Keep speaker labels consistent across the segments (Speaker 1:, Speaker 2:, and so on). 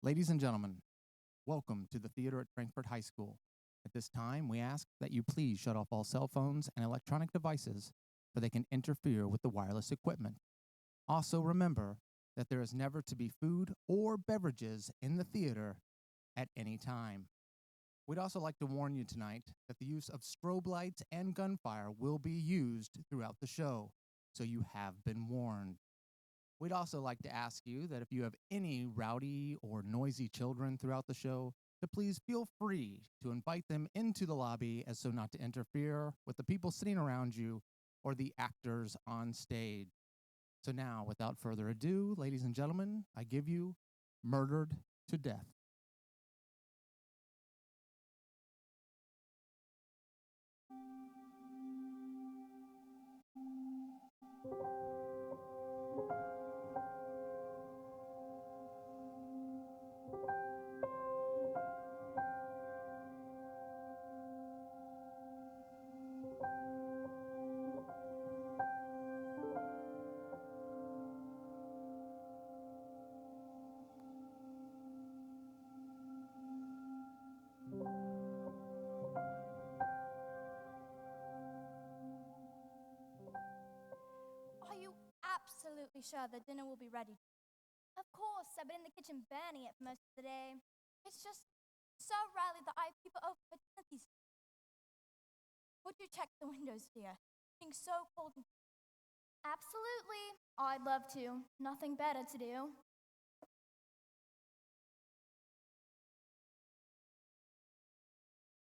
Speaker 1: Ladies and gentlemen, welcome to the theater at Frankfurt High School. At this time, we ask that you please shut off all cell phones and electronic devices for they can interfere with the wireless equipment. Also remember that there is never to be food or beverages in the theater at any time. We'd also like to warn you tonight that the use of strobe lights and gunfire will be used throughout the show, so you have been warned. We'd also like to ask you that if you have any rowdy or noisy children throughout the show, to please feel free to invite them into the lobby as so not to interfere with the people sitting around you or the actors on stage. So now, without further ado, ladies and gentlemen, I give you Murdered to Death.
Speaker 2: Are you absolutely sure the dinner will be ready? Of course, I've been in the kitchen burning it for most of the day. It's just so rarely that I have people over for dinner these days. Would you check the windows, dear? It's being so cold. Absolutely. I'd love to. Nothing better to do.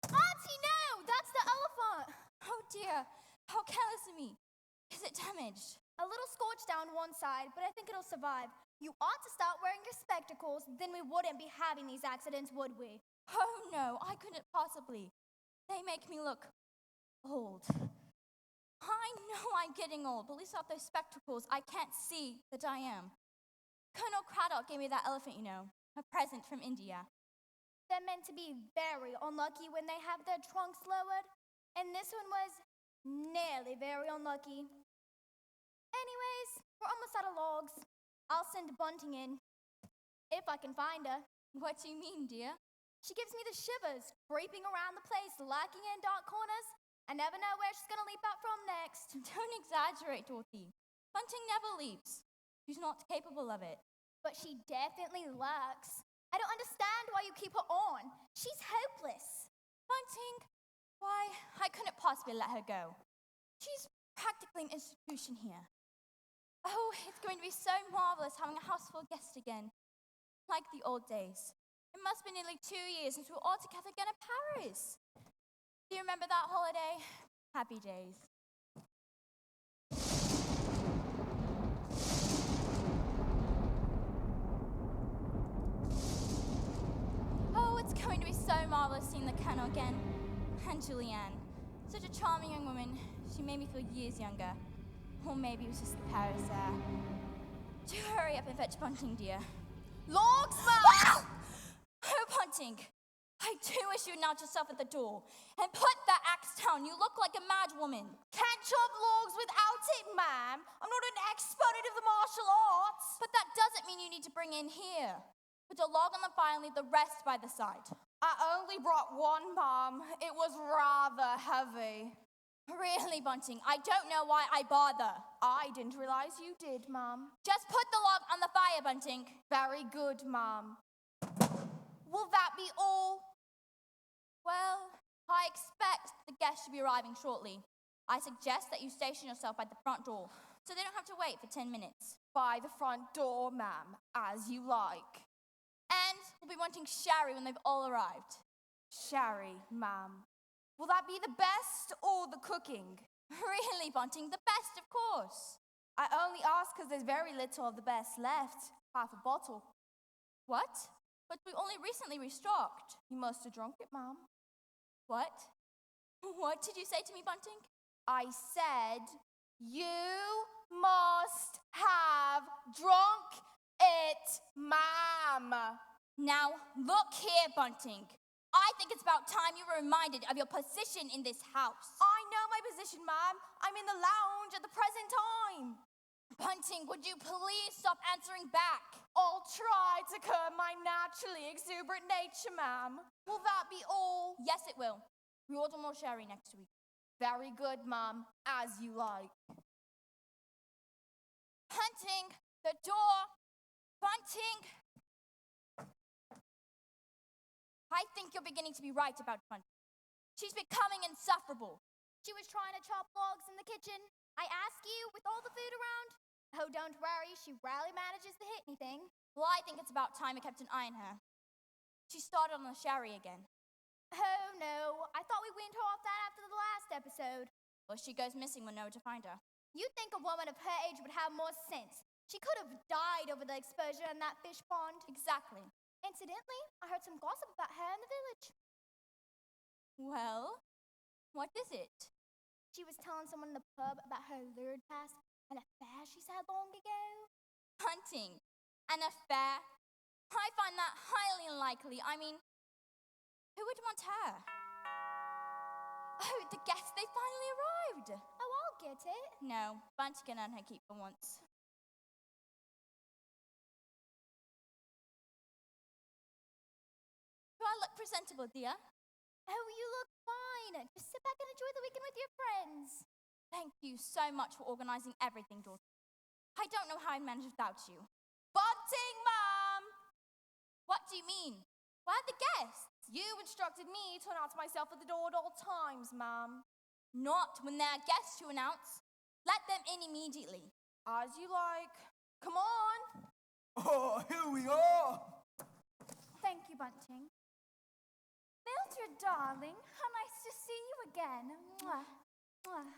Speaker 2: Auntie, no! That's the elephant! Oh dear, how careless of me. Is it damaged? A little scorched down one side, but I think it'll survive. You ought to start wearing your spectacles, then we wouldn't be having these accidents, would we? Oh no, I couldn't possibly. They make me look old. I know I'm getting old, but at least without those spectacles, I can't see that I am. Colonel Craddock gave me that elephant, you know, a present from India. They're meant to be very unlucky when they have their trunks lowered, and this one was nearly very unlucky. Anyways, we're almost out of logs. I'll send Bunting in, if I can find her. What do you mean, dear? She gives me the shivers, creeping around the place, lurking in dark corners. I never know where she's gonna leap out from next. Don't exaggerate, Dorothy. Bunting never leaps. She's not capable of it. But she definitely lurks. I don't understand why you keep her on. She's hopeless. Bunting, why, I couldn't possibly let her go. She's practically an institution here. Oh, it's going to be so marvelous having a house full of guests again. Like the old days. It must be nearly 2 years since we were all together again in Paris. Do you remember that holiday? Happy days. Oh, it's going to be so marvelous seeing the Colonel again. And Julianne. Such a charming young woman. She made me feel years younger. Or maybe it was just the Paris air. Do hurry up and fetch Bunting, dear. Logs, ma'am! Oh, Bunting, I do wish you'd announce yourself at the door and put that axe down. You look like a mad woman. Can't chop logs without it, ma'am. I'm not an expert of the martial arts. But that doesn't mean you need to bring in here. Put a log on the fire and leave the rest by the side. I only brought one, ma'am. It was rather heavy. Really, Bunting, I don't know why I bother. I didn't realize you did, ma'am. Just put the log on the fire, Bunting. Very good, ma'am. Will that be all? Well, I expect the guests should be arriving shortly. I suggest that you station yourself by the front door, so they don't have to wait for 10 minutes. By the front door, ma'am, as you like. And we'll be wanting sherry when they've all arrived. Sherry, ma'am. Will that be the best or the cooking? Really, Bunting, the best, of course. I only ask because there's very little of the best left. Half a bottle. What? But we only recently restocked. You must have drunk it, ma'am. What? What did you say to me, Bunting? I said, you must have drunk it, ma'am. Now, look here, Bunting. I think it's about time you were reminded of your position in this house. I know my position, ma'am. I'm in the lounge at the present time. Bunting, would you please stop answering back?
Speaker 3: I'll try to curb my naturally exuberant nature, ma'am. Will that be all?
Speaker 2: Yes, it will. We order more sherry next week.
Speaker 3: Very good, ma'am. As you like.
Speaker 2: Hunting! The door! Bunting! I think you're beginning to be right about Bunting. She's becoming insufferable.
Speaker 4: She was trying to chop logs in the kitchen. I ask you, with all the food around? Oh, don't worry, she rarely manages to hit anything.
Speaker 2: Well, I think it's about time I kept an eye on her. She started on the sherry again.
Speaker 4: Oh, no, I thought we weaned her off that after the last episode.
Speaker 2: Well, she goes missing when nowhere to find her.
Speaker 4: You'd think a woman of her age would have more sense. She could have died over the exposure in that fish pond.
Speaker 2: Exactly.
Speaker 4: Incidentally, I heard some gossip about her in the village.
Speaker 2: Well, what is it?
Speaker 4: She was telling someone in the pub about her lurid past, an affair she's had long ago.
Speaker 2: Hunting. An affair. I find that highly unlikely. I mean, who would want her? Oh, the guests, they finally arrived.
Speaker 4: Oh, I'll get it.
Speaker 2: No, Bunty can earn her keep for once. Do I look presentable, dear?
Speaker 4: Oh, you look fine. Just sit back and enjoy the weekend with your friends.
Speaker 2: Thank you so much for organizing everything, daughter. I don't know how I'd manage without you. Bunting, Mom! What do you mean? Where are the guests?
Speaker 3: You instructed me to announce myself at the door at all times, ma'am.
Speaker 2: Not when there are guests to announce. Let them in immediately.
Speaker 3: As you like. Come on.
Speaker 5: Oh, here we are!
Speaker 4: Thank you, Bunting. Mildred, darling, how nice to see you again. Mwah. Mwah.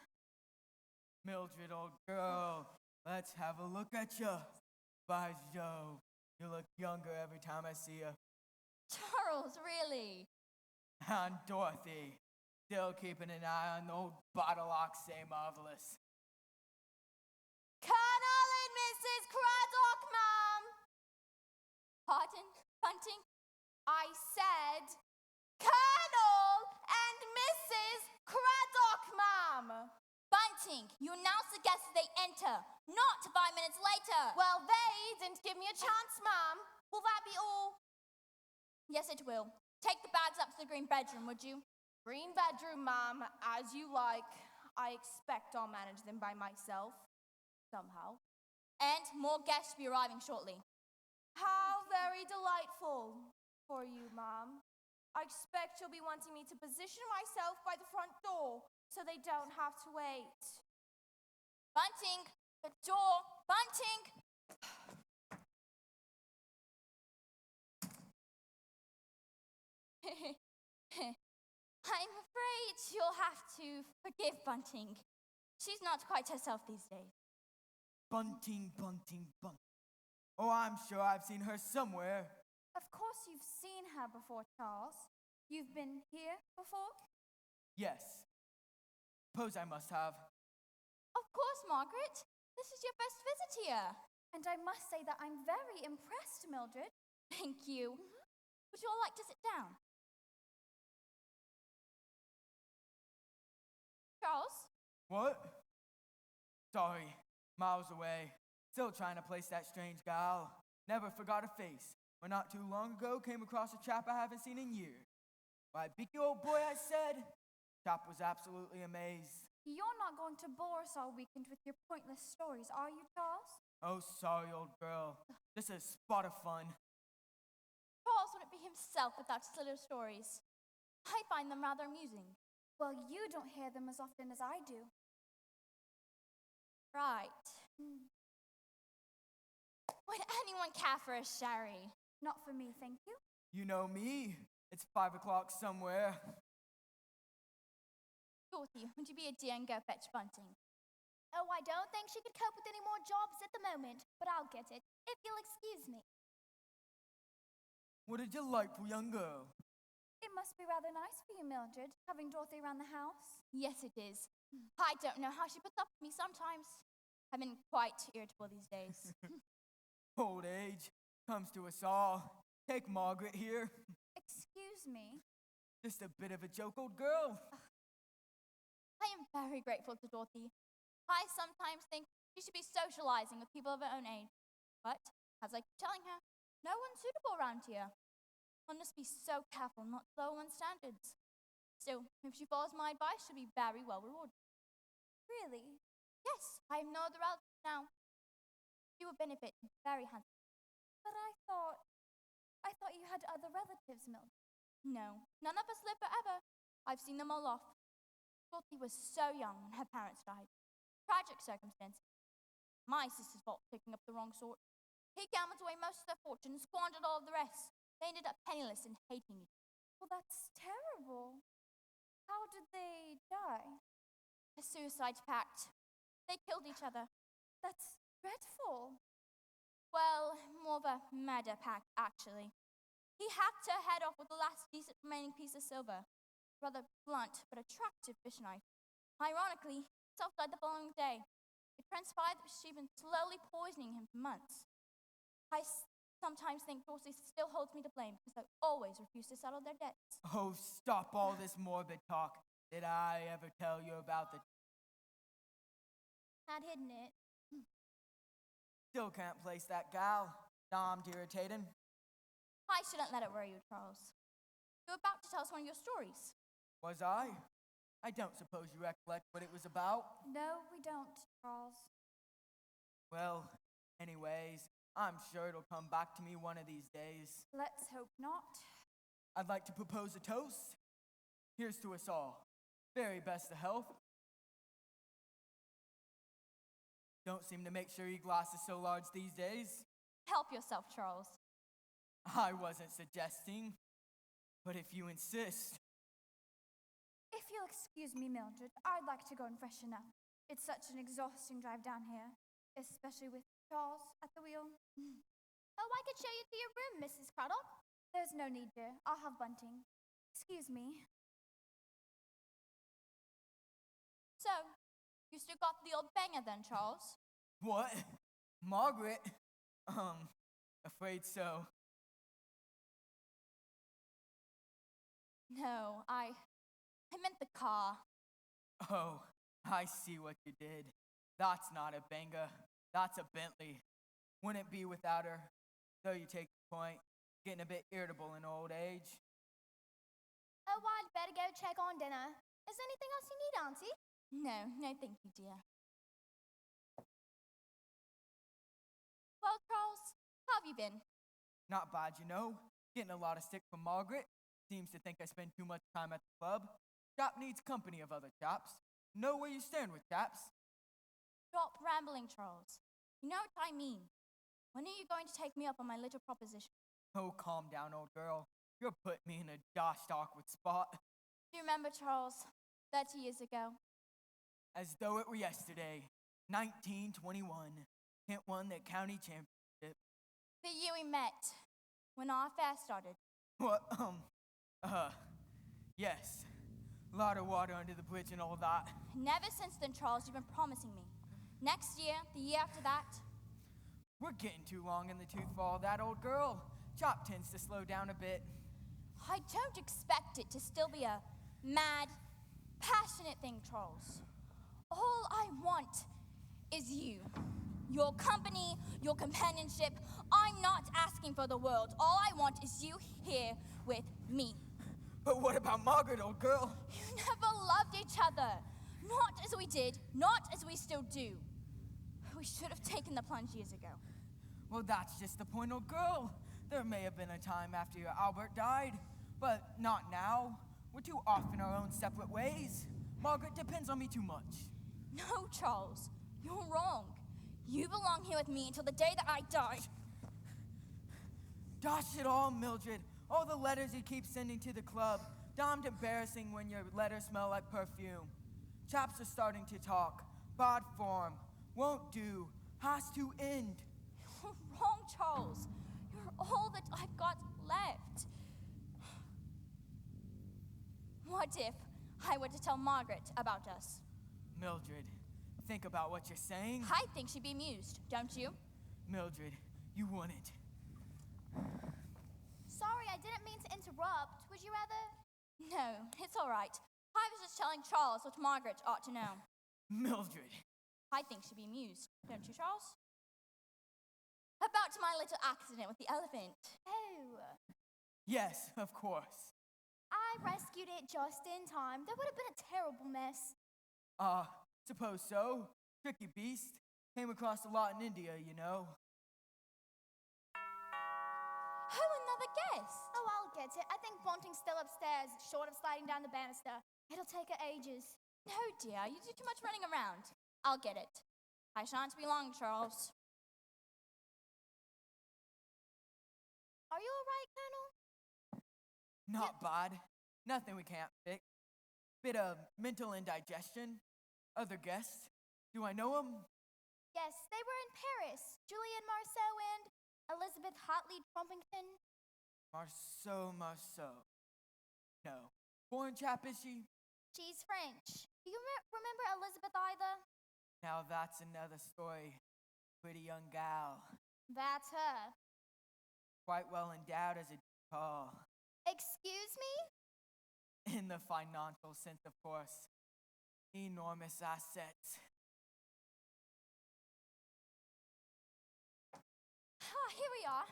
Speaker 5: Mildred, old girl, let's have a look at you. By Jove, you look younger every time I see you.
Speaker 2: Charles, really?
Speaker 5: And Dorothy, still keeping an eye on the old bottle ox, say marvelous.
Speaker 2: Colonel and Mrs. Craddock, Ma'am! Pardon, Bunting?
Speaker 3: I said,
Speaker 2: Colonel and Mrs. Craddock, Ma'am! Bunting, you announce the guests as they enter, not 5 minutes later.
Speaker 3: well, they didn't give me a chance, ma'am. Will that be all?
Speaker 2: Yes, it will. Take the bags up to the green bedroom, would you?
Speaker 3: Green bedroom, ma'am, as you like. I expect I'll manage them by myself. Somehow.
Speaker 2: And more guests will be arriving shortly.
Speaker 3: How very delightful for you, ma'am. I expect you'll be wanting me to position myself by the front door so they don't have to wait.
Speaker 2: Bunting, the door, Bunting! I'm afraid you'll have to forgive Bunting. She's not quite herself these days.
Speaker 5: Bunting, bunting, bunting. Oh, I'm sure I've seen her somewhere.
Speaker 4: Of course you've seen her before, Charles. You've been here before?
Speaker 5: Yes. Suppose I must have.
Speaker 2: Of course, Margaret. This is your first visit here.
Speaker 4: And I must say that I'm very impressed, Mildred.
Speaker 2: Thank you. Would you all like to sit down? Charles?
Speaker 5: What? Sorry, miles away. Still trying to place that strange gal. Never forgot her face. When not too long ago came across a chap I haven't seen in years. Why, beat you, old boy, I said. Chap was absolutely amazed.
Speaker 4: You're not going to bore us all weekend with your pointless stories, are you, Charles?
Speaker 5: Oh, sorry, old girl. Just a spot of fun.
Speaker 2: Charles wouldn't be himself without his little stories. I find them rather amusing.
Speaker 4: Well, you don't hear them as often as I do.
Speaker 2: Right. Would anyone care for a sherry?
Speaker 4: Not for me, thank you.
Speaker 5: You know me. It's 5 o'clock somewhere.
Speaker 2: Dorothy, would you be a dear and go fetch Bunting?
Speaker 4: Oh, I don't think she could cope with any more jobs at the moment, but I'll get it, if you'll excuse me.
Speaker 5: What a delightful young girl.
Speaker 4: It must be rather nice for you, Mildred, having Dorothy around the house.
Speaker 2: Yes, it is. I don't know how she puts up with me sometimes. I've been quite irritable these days.
Speaker 5: Old age comes to us all. Take Margaret here.
Speaker 4: Excuse me.
Speaker 5: Just a bit of a joke, old girl.
Speaker 2: I am very grateful to Dorothy. I sometimes think she should be socializing with people of her own age. But As I keep telling her, no one's suitable around here. One must be so careful not to lower one's standards. Still, if she follows my advice, she'll be very well rewarded.
Speaker 4: Really?
Speaker 2: Yes, I have no other relatives now. She will benefit very handsomely.
Speaker 4: But I thought you had other relatives, Mildred.
Speaker 2: No, none of us live forever. I've seen them all off. Dorothy was so young when her parents died. Tragic circumstances. My sister's fault for picking up the wrong sort. He gambled away most of their fortune and squandered all of the rest. They ended up penniless and hating each other.
Speaker 4: Well, that's terrible. How did they die?
Speaker 2: A suicide pact. They killed each other.
Speaker 4: That's dreadful.
Speaker 2: Well, more of a murder pact, actually. He hacked her head off with the last decent remaining piece of silver. Rather blunt but attractive fish knife. Ironically, he self-died the following day. It transpired that she'd been slowly poisoning him for months. I sometimes think Dorsey still holds me to blame because I always refuse to settle their debts.
Speaker 5: Oh, stop all this morbid talk. Did I ever tell you about the...
Speaker 4: Had hidden it.
Speaker 5: Still can't place that gal. Damned irritating.
Speaker 2: I shouldn't let it worry you, Charles. You're about to tell us one of your stories.
Speaker 5: Was I? I don't suppose you recollect what it was about?
Speaker 4: No, we don't, Charles.
Speaker 5: Well, anyways, I'm sure it'll come back to me one of these days.
Speaker 4: Let's hope not.
Speaker 5: I'd like to propose a toast. Here's to us all. Very best of health. Don't seem to make sure your glass is so large these days.
Speaker 2: Help yourself, Charles.
Speaker 5: I wasn't suggesting, but if you insist.
Speaker 4: If you'll excuse me, Mildred, I'd like to go and freshen up. It's such an exhausting drive down here, especially with Charles at the wheel.
Speaker 3: Oh, I could show you to your room, Mrs. Craddock.
Speaker 4: There's no need, dear. I'll have Bunting. Excuse me.
Speaker 2: So, you still got the old banger then, Charles?
Speaker 5: What? Margaret? Afraid so.
Speaker 2: No, I meant the car.
Speaker 5: Oh, I see what you did. That's not a banger. That's a Bentley. Wouldn't be without her. Though you take the point, getting a bit irritable in old age.
Speaker 3: Oh, I'd better go check on dinner. Is there anything else you need, Auntie?
Speaker 2: No, thank you, dear. Well, Charles, how have you been?
Speaker 5: Not bad, you know. Getting a lot of stick from Margaret. Seems to think I spend too much time at the club. Chap needs company of other chaps. Know where you stand with chaps.
Speaker 2: Stop rambling, Charles. You know what I mean. When are you going to take me up on my little proposition?
Speaker 5: Oh, calm down, old girl. You're putting me in a dashed awkward spot.
Speaker 2: Do you remember, Charles, 30 years ago?
Speaker 5: As though it were yesterday. 1921. Kent won the county championship.
Speaker 2: The year we met, when our affair started.
Speaker 5: What, yes. Lot of water under the bridge and all that.
Speaker 2: And ever since then, Charles, you've been promising me. Next year, the year after that.
Speaker 5: We're getting too long in the tooth for all that, old girl. Chop tends to slow down a bit.
Speaker 2: I don't expect it to still be a mad, passionate thing, Charles. All I want is you. Your company, your companionship. I'm not asking for the world. All I want is you here with me.
Speaker 5: But what about Margaret, old girl?
Speaker 2: You never loved each other. Not as we did, not as we still do. We should have taken the plunge years ago.
Speaker 5: Well, that's just the point, old girl. There may have been a time after your Albert died, but not now. We're too often our own separate ways. Margaret depends on me too much.
Speaker 2: No, Charles, you're wrong. You belong here with me until the day that I die.
Speaker 5: Gosh it all, Mildred. All the letters you keep sending to the club. Damned embarrassing when your letters smell like perfume. Chaps are starting to talk. Bad form. Won't do. Has to end.
Speaker 2: You're wrong, Charles. You're all that I've got left. What if I were to tell Margaret about us?
Speaker 5: Mildred, think about what you're saying.
Speaker 2: I think she'd be amused, don't you?
Speaker 5: Mildred, you wouldn't.
Speaker 3: Sorry, I didn't mean to interrupt. Would you rather?
Speaker 2: No, it's all right. I was just telling Charles what Margaret ought to know.
Speaker 5: Mildred.
Speaker 2: I think she'd be amused, don't you, Charles? About my little accident with the elephant.
Speaker 4: Oh,
Speaker 5: Yes, of course.
Speaker 4: I rescued it just in time. That would have been a terrible mess.
Speaker 5: Suppose so. Tricky beast. Came across a lot in India, you know.
Speaker 2: Oh, another guest.
Speaker 4: Oh, I'll get it. I think Bunting's still upstairs, short of sliding down the banister. It'll take her ages.
Speaker 2: No, dear, you do too much running around. I'll get it. I shan't be long, Charles.
Speaker 4: Are you all right, Colonel?
Speaker 5: Not bad. Nothing we can't fix. Bit of mental indigestion. Other guests. Do I know them?
Speaker 4: Yes, they were in Paris. Julian Marceau and Elizabeth Hartley Trumpington.
Speaker 5: Marceau. No. Foreign chap, is she?
Speaker 4: She's French. Do you remember Elizabeth either?
Speaker 5: Now that's another story. Pretty young gal.
Speaker 4: That's her.
Speaker 5: Quite well endowed as a call.
Speaker 4: Excuse me?
Speaker 5: In the financial sense, of course. Enormous assets.
Speaker 2: Here we are.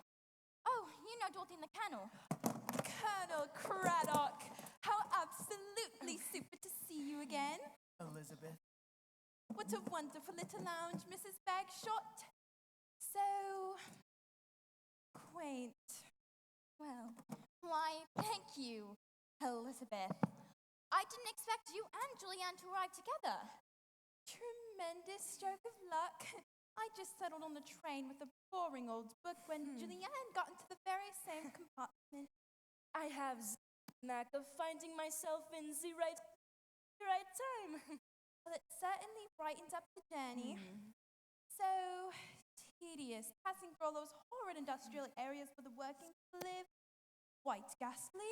Speaker 2: Oh, you know Dorothy in the kennel. Colonel Craddock, how absolutely super to see you again.
Speaker 5: Elizabeth.
Speaker 2: What a wonderful little lounge, Mrs. Bagshot. So quaint. Well, why, thank you, Elizabeth. I didn't expect you and Julianne to arrive together. Tremendous stroke of luck. I just settled on the train with a boring old book when Julianne got into the very same compartment.
Speaker 6: I have the knack of finding myself in the right time.
Speaker 2: Well, it certainly brightens up the journey. So tedious, passing through all those horrid industrial areas where the working live. Quite ghastly.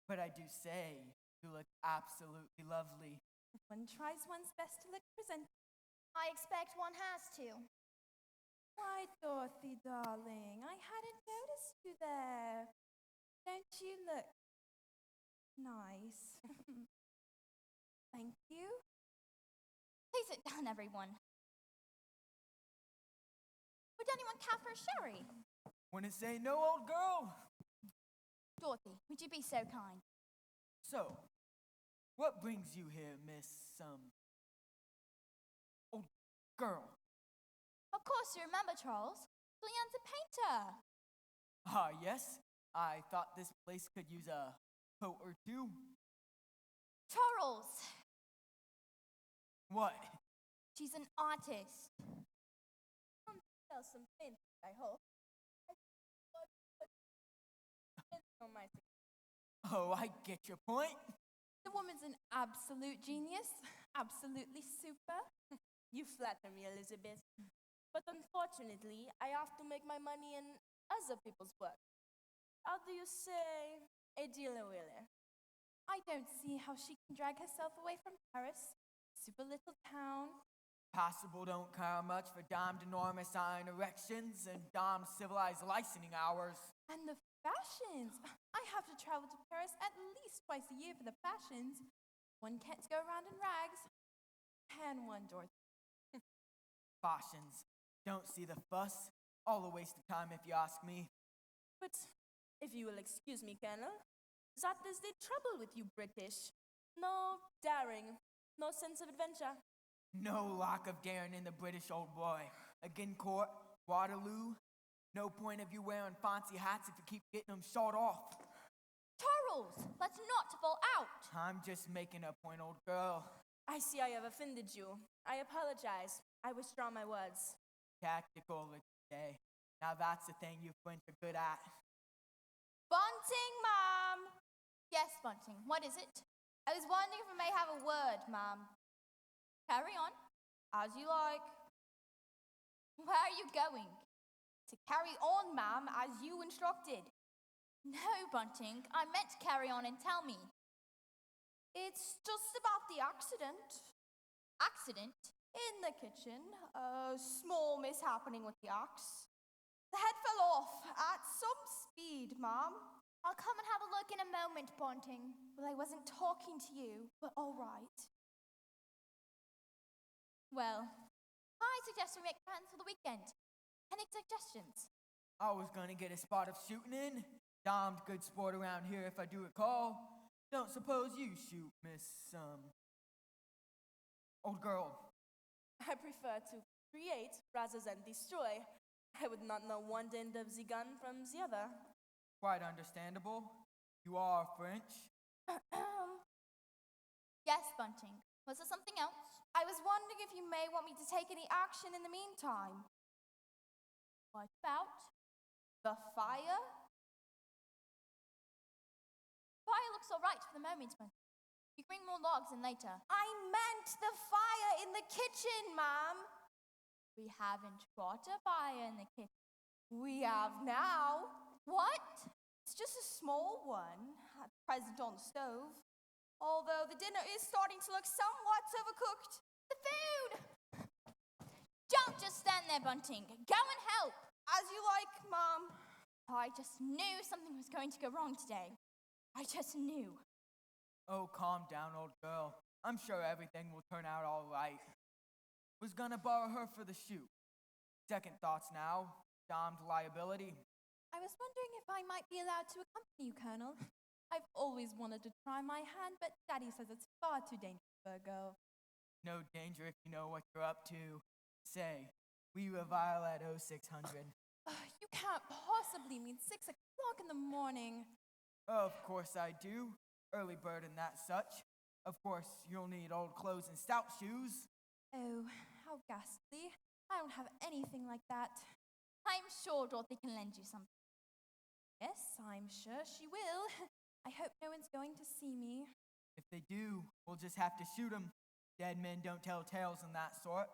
Speaker 5: But I do say, you look absolutely lovely.
Speaker 2: One tries one's best to look presentable.
Speaker 4: I expect one has to.
Speaker 2: Why, Dorothy, darling, I hadn't noticed you there. Don't you look nice? Thank you. Please sit down, everyone. Would anyone care for a sherry?
Speaker 5: Wanna say no, old girl?
Speaker 2: Dorothy, would you be so kind?
Speaker 5: So, what brings you here, Miss, old girl?
Speaker 2: Of course you remember, Charles. Julianne's a painter.
Speaker 5: Ah, yes. I thought this place could use a coat or two.
Speaker 2: Charles!
Speaker 5: What?
Speaker 2: She's an artist.
Speaker 6: Sell some paint, I hope.
Speaker 5: Oh, I get your point.
Speaker 2: The woman's an absolute genius. Absolutely super.
Speaker 6: You flatter me, Elizabeth. But unfortunately, I have to make my money in other people's work. How do you say, a dealer wheeler?
Speaker 2: I don't see how she can drag herself away from Paris. Super little town.
Speaker 5: Passable don't care much for damned enormous iron erections and damned civilized licensing hours.
Speaker 2: And the fashions. I have to travel to Paris at least twice a year for the fashions. One can't go around in rags. Can one, Dorothy?
Speaker 5: Fashions. Don't see the fuss. All a waste of time if you ask me.
Speaker 6: But if you will excuse me, Colonel, that is the trouble with you British. No daring, no sense of adventure.
Speaker 5: No lack of daring in the British, old boy. Agincourt, Waterloo. No point of you wearing fancy hats if you keep getting them shot off.
Speaker 2: Charles, let's not fall out.
Speaker 5: I'm just making a point, old girl.
Speaker 6: I see I have offended you. I apologize. I withdraw my words.
Speaker 5: Tactical, let's say. Now that's the thing you French are good at.
Speaker 2: Bunting, Mom! Yes, Bunting, what is it? I was wondering if I may have a word, Mom. Carry on, as you like. Where are you going? To carry on, Ma'am, as you instructed. No, Bunting, I meant to carry on and tell me.
Speaker 3: It's just about the accident.
Speaker 2: Accident?
Speaker 3: In the kitchen, a small mishappening with the axe. The head fell off at some speed, Ma'am.
Speaker 4: I'll come and have a look in a moment, Bunting.
Speaker 3: Well, I wasn't talking to you, but all right.
Speaker 2: Well, I suggest we make plans for the weekend. Any suggestions?
Speaker 5: I was gonna get a spot of shooting in. Damned good sport around here if I do recall. Don't suppose you shoot, Miss, old girl.
Speaker 6: I prefer to create rather than destroy. I would not know one end of the gun from the other.
Speaker 5: Quite understandable. You are French.
Speaker 2: Yes, Bunting. Was there something else?
Speaker 3: I was wondering if you may want me to take any action in the meantime.
Speaker 2: What about?
Speaker 3: The fire?
Speaker 2: Fire looks all right for the moment, Bunting. You can bring more logs in later.
Speaker 3: I meant the fire in the kitchen, Ma'am.
Speaker 2: We haven't got a fire in the kitchen.
Speaker 3: We have now.
Speaker 2: What?
Speaker 3: It's just a small one, at present on the stove. Although the dinner is starting to look somewhat overcooked.
Speaker 2: The food! Don't just stand there, Bunting. Go and help.
Speaker 3: As you like, Mom.
Speaker 2: I just knew something was going to go wrong today. I just knew.
Speaker 5: Oh, calm down, old girl. I'm sure everything will turn out all right. Was gonna borrow her for the shoot. Second thoughts now. Damned liability.
Speaker 7: I was wondering if I might be allowed to accompany you, Colonel. I've always wanted to try my hand, but Daddy says it's far too dangerous for a girl.
Speaker 5: No danger if you know what you're up to. Say, we revile at 0600.
Speaker 7: You can't possibly mean 6 o'clock in the morning.
Speaker 5: Of course I do. Early bird and that such. Of course, you'll need old clothes and stout shoes.
Speaker 7: Oh, how ghastly. I don't have anything like that.
Speaker 2: I'm sure Dorothy can lend you something.
Speaker 7: Yes, I'm sure she will. I hope no one's going to see me.
Speaker 5: If they do, we'll just have to shoot 'em. Dead men don't tell tales and that sort.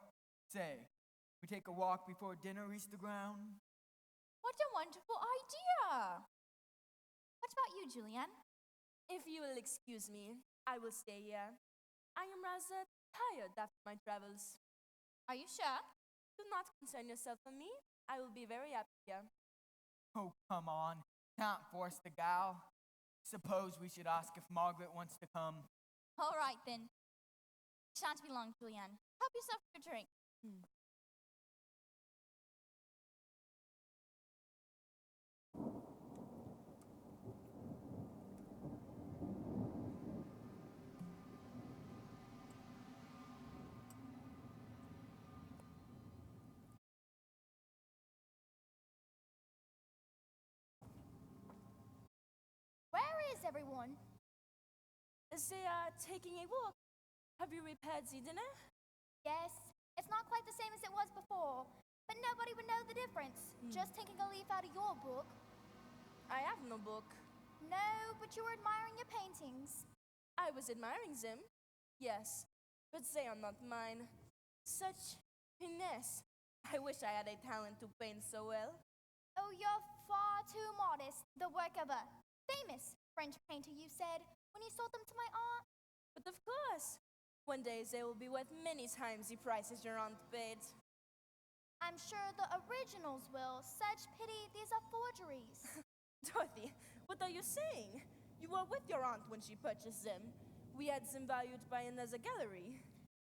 Speaker 5: Say, we take a walk before dinner reaches the ground?
Speaker 2: What a wonderful idea! What about you, Julianne?
Speaker 6: If you will excuse me, I will stay here. I am rather tired after my travels.
Speaker 2: Are you sure?
Speaker 6: Do not concern yourself for me. I will be very happy here.
Speaker 5: Oh, come on. Can't force the gal. Suppose we should ask if Margaret wants to come.
Speaker 2: All right, then. Shan't be long, Julianne. Help yourself to a drink.
Speaker 4: Where is everyone?
Speaker 6: They are taking a walk. Have you repaired the dinner?
Speaker 4: Yes, it's not quite the same as it was before, but nobody would know the difference. Just taking a leaf out of your book.
Speaker 6: I have no book.
Speaker 4: No, but you were admiring your paintings.
Speaker 6: I was admiring them. Yes, but they are not mine. Such finesse. I wish I had a talent to paint so well.
Speaker 4: Oh, you're far too modest. The work of a famous French painter, you said, when you sold them to my aunt.
Speaker 6: But of course, one day they will be worth many times the prices your aunt paid.
Speaker 4: I'm sure the originals will. Such pity, these are forgeries.
Speaker 6: Dorothy, what are you saying? You were with your aunt when she purchased them. We had them valued by another gallery.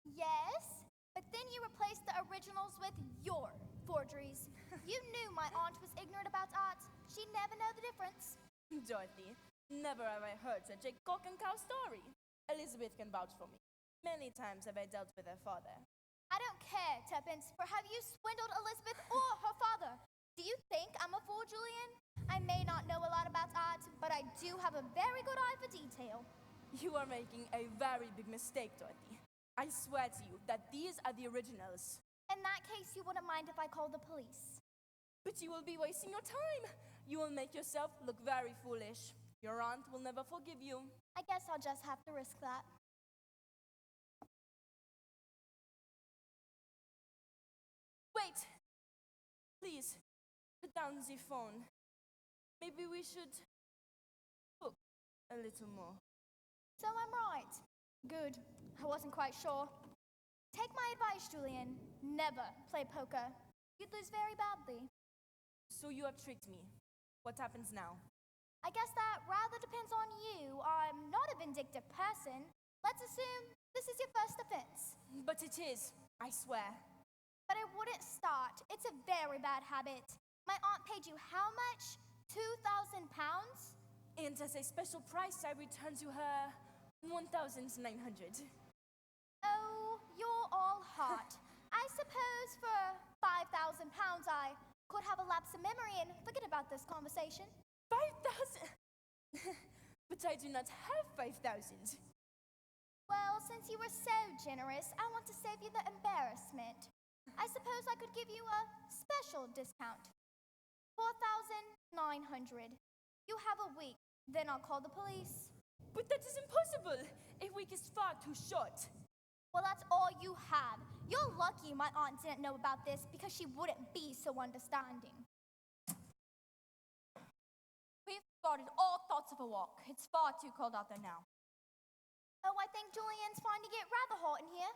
Speaker 4: Yes, but then you replaced the originals with your forgeries. You knew my aunt was ignorant about art. She'd never know the difference.
Speaker 6: Dorothy, never have I heard such a cock and cow story. Elizabeth can vouch for me. Many times have I dealt with her father.
Speaker 4: I don't care, Tuppence, for have you swindled Elizabeth or her father? Do you think I'm a fool, Julian? I may not know a lot about art, but I do have a very good eye for detail.
Speaker 6: You are making a very big mistake, Dorothy. I swear to you that these are the originals.
Speaker 4: In that case, you wouldn't mind if I called the police.
Speaker 6: But you will be wasting your time. You will make yourself look very foolish. Your aunt will never forgive you.
Speaker 4: I guess I'll just have to risk that.
Speaker 6: Wait! Please, put down the phone. Maybe we should cook a little more.
Speaker 4: So I'm right. Good. I wasn't quite sure. Take my advice, Julian. Never play poker. You'd lose very badly.
Speaker 6: So you have tricked me. What happens now?
Speaker 4: I guess that rather depends on you. I'm not a vindictive person. Let's assume this is your first offense.
Speaker 6: But it is, I swear.
Speaker 4: But I wouldn't start. It's a very bad habit. My aunt paid you how much? £2,000?
Speaker 6: And as a special price, I return to her 1,900.
Speaker 4: Oh, you're all hot. I suppose for £5,000 I could have a lapse of memory and forget about this conversation.
Speaker 6: 5,000? But I do not have 5,000.
Speaker 4: Well, since you were so generous, I want to save you the embarrassment. I suppose I could give you a special discount. 4,900. You have a week, then I'll call the police.
Speaker 6: But that is impossible. A week is far too short.
Speaker 4: Well, that's all you have. You're lucky my aunt didn't know about this because she wouldn't be so understanding.
Speaker 2: We've thwarted all thoughts of a walk. It's far too cold out there now.
Speaker 4: Oh, I think Julian's finding it rather hot in here.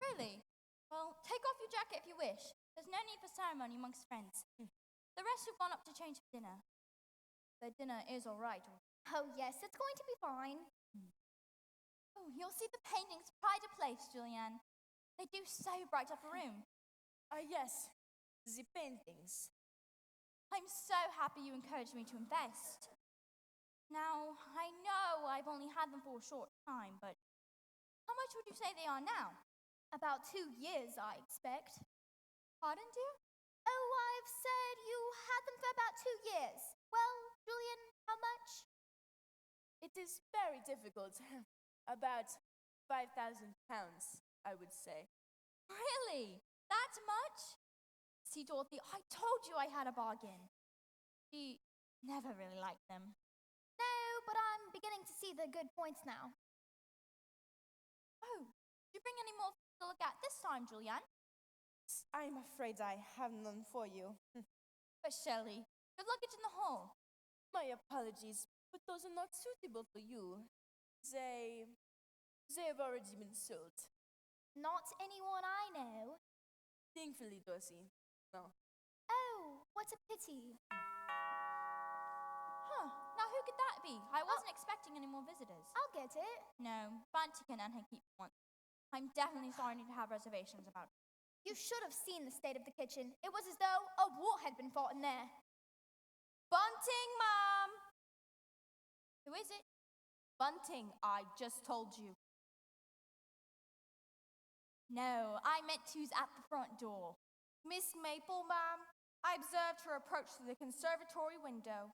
Speaker 2: Really? Well, take off your jacket if you wish. There's no need for ceremony amongst friends. The rest have gone up to change for dinner. The dinner is all right.
Speaker 4: Oh, yes, it's going to be fine.
Speaker 2: Oh, you'll see the paintings pride of place, Julianne. They do so bright up a room.
Speaker 6: Yes, the paintings.
Speaker 2: I'm so happy you encouraged me to invest. Now, I know I've only had them for a short time, but how much would you say they are now?
Speaker 4: About 2 years, I expect.
Speaker 2: Pardon, dear?
Speaker 4: Oh, I've said you had them for about 2 years. Well, Julian, how much?
Speaker 6: It is very difficult. About 5,000 pounds, I would say.
Speaker 2: Really? That much? See, Dorothy, I told you I had a bargain. She never really liked them.
Speaker 4: No, but I'm beginning to see the good points now.
Speaker 2: Oh, did you bring any more to look at this time, Julianne?
Speaker 6: I'm afraid I have none for you.
Speaker 2: But Shelley, your luggage in the hall.
Speaker 6: My apologies, but those are not suitable for you. They have already been sold.
Speaker 4: Not anyone I know.
Speaker 6: Thankfully, Dorsey. No.
Speaker 4: Oh, what a pity.
Speaker 2: Huh, now who could that be? I wasn't expecting any more visitors.
Speaker 4: I'll get it.
Speaker 2: No, Bunty can and keep one. I'm definitely sorry to have reservations about it.
Speaker 4: You should have seen the state of the kitchen. It was as though a war had been fought in there.
Speaker 2: Bunting, Mom! Who is it? Bunting, I just told you. No, I meant who's at the front door.
Speaker 3: Miss Maple, ma'am. I observed her approach through the conservatory window.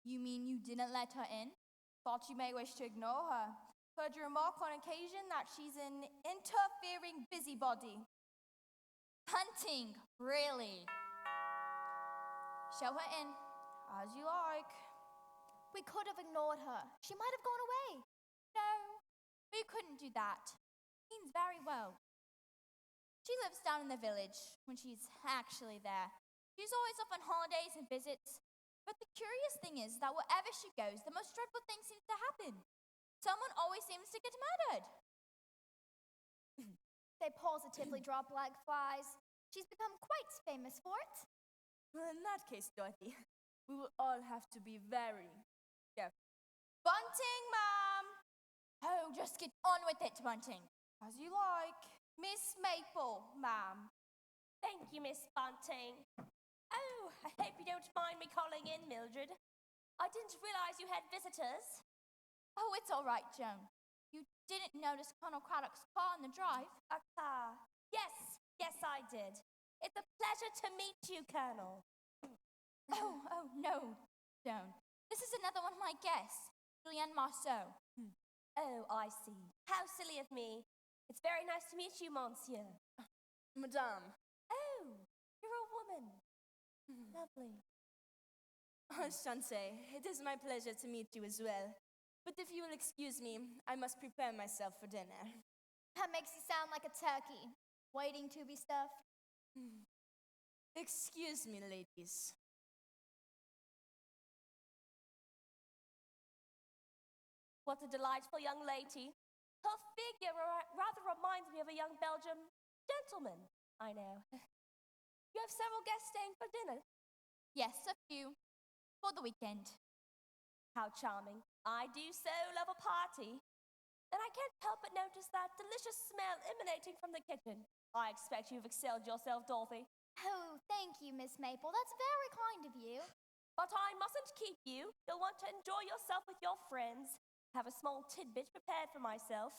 Speaker 2: You mean you didn't let her in?
Speaker 3: Thought you may wish to ignore her. Heard you remark on occasion that she's an interfering busybody.
Speaker 2: Bunting, really? Show her in.
Speaker 3: As you like.
Speaker 4: We could have ignored her. She might have gone away.
Speaker 2: No, we couldn't do that. Means very well. She lives down in the village when she's actually there. She's always off on holidays and visits. But the curious thing is that wherever she goes, the most dreadful thing seems to happen. Someone always seems to get murdered.
Speaker 4: They positively drop like flies. She's become quite famous for it.
Speaker 6: Well, in that case, Dorothy, we will all have to be very careful.
Speaker 3: Bunting, ma'am.
Speaker 2: Oh, just get on with it, Bunting.
Speaker 3: As you like. Miss Maple, ma'am.
Speaker 8: Thank you, Miss Bunting. Oh, I hope you don't mind me calling in, Mildred. I didn't realize you had visitors.
Speaker 2: Oh, it's all right, Joan. You didn't notice Colonel Craddock's car on the drive?
Speaker 8: A car. Yes, I did. It's a pleasure to meet you, Colonel.
Speaker 2: Oh, no, Joan. This is another one of my guests, Julianne Marceau.
Speaker 8: Oh, I see. How silly of me. It's very nice to meet you, Monsieur.
Speaker 6: Madame.
Speaker 8: Oh, you're a woman. Lovely.
Speaker 6: Enchanté. It is my pleasure to meet you as well. But if you will excuse me, I must prepare myself for dinner.
Speaker 4: That makes you sound like a turkey, waiting to be stuffed.
Speaker 6: Excuse me, ladies.
Speaker 8: What a delightful young lady. Her figure rather reminds me of a young Belgian gentleman, I know. You have several guests staying for dinner?
Speaker 2: Yes, a few. For the weekend.
Speaker 8: How charming. I do so love a party. And I can't help but notice that delicious smell emanating from the kitchen. I expect you've excelled yourself, Dorothy.
Speaker 4: Oh, thank you, Miss Maple. That's very kind of you.
Speaker 8: But I mustn't keep you. You'll want to enjoy yourself with your friends. Have a small tidbit prepared for myself.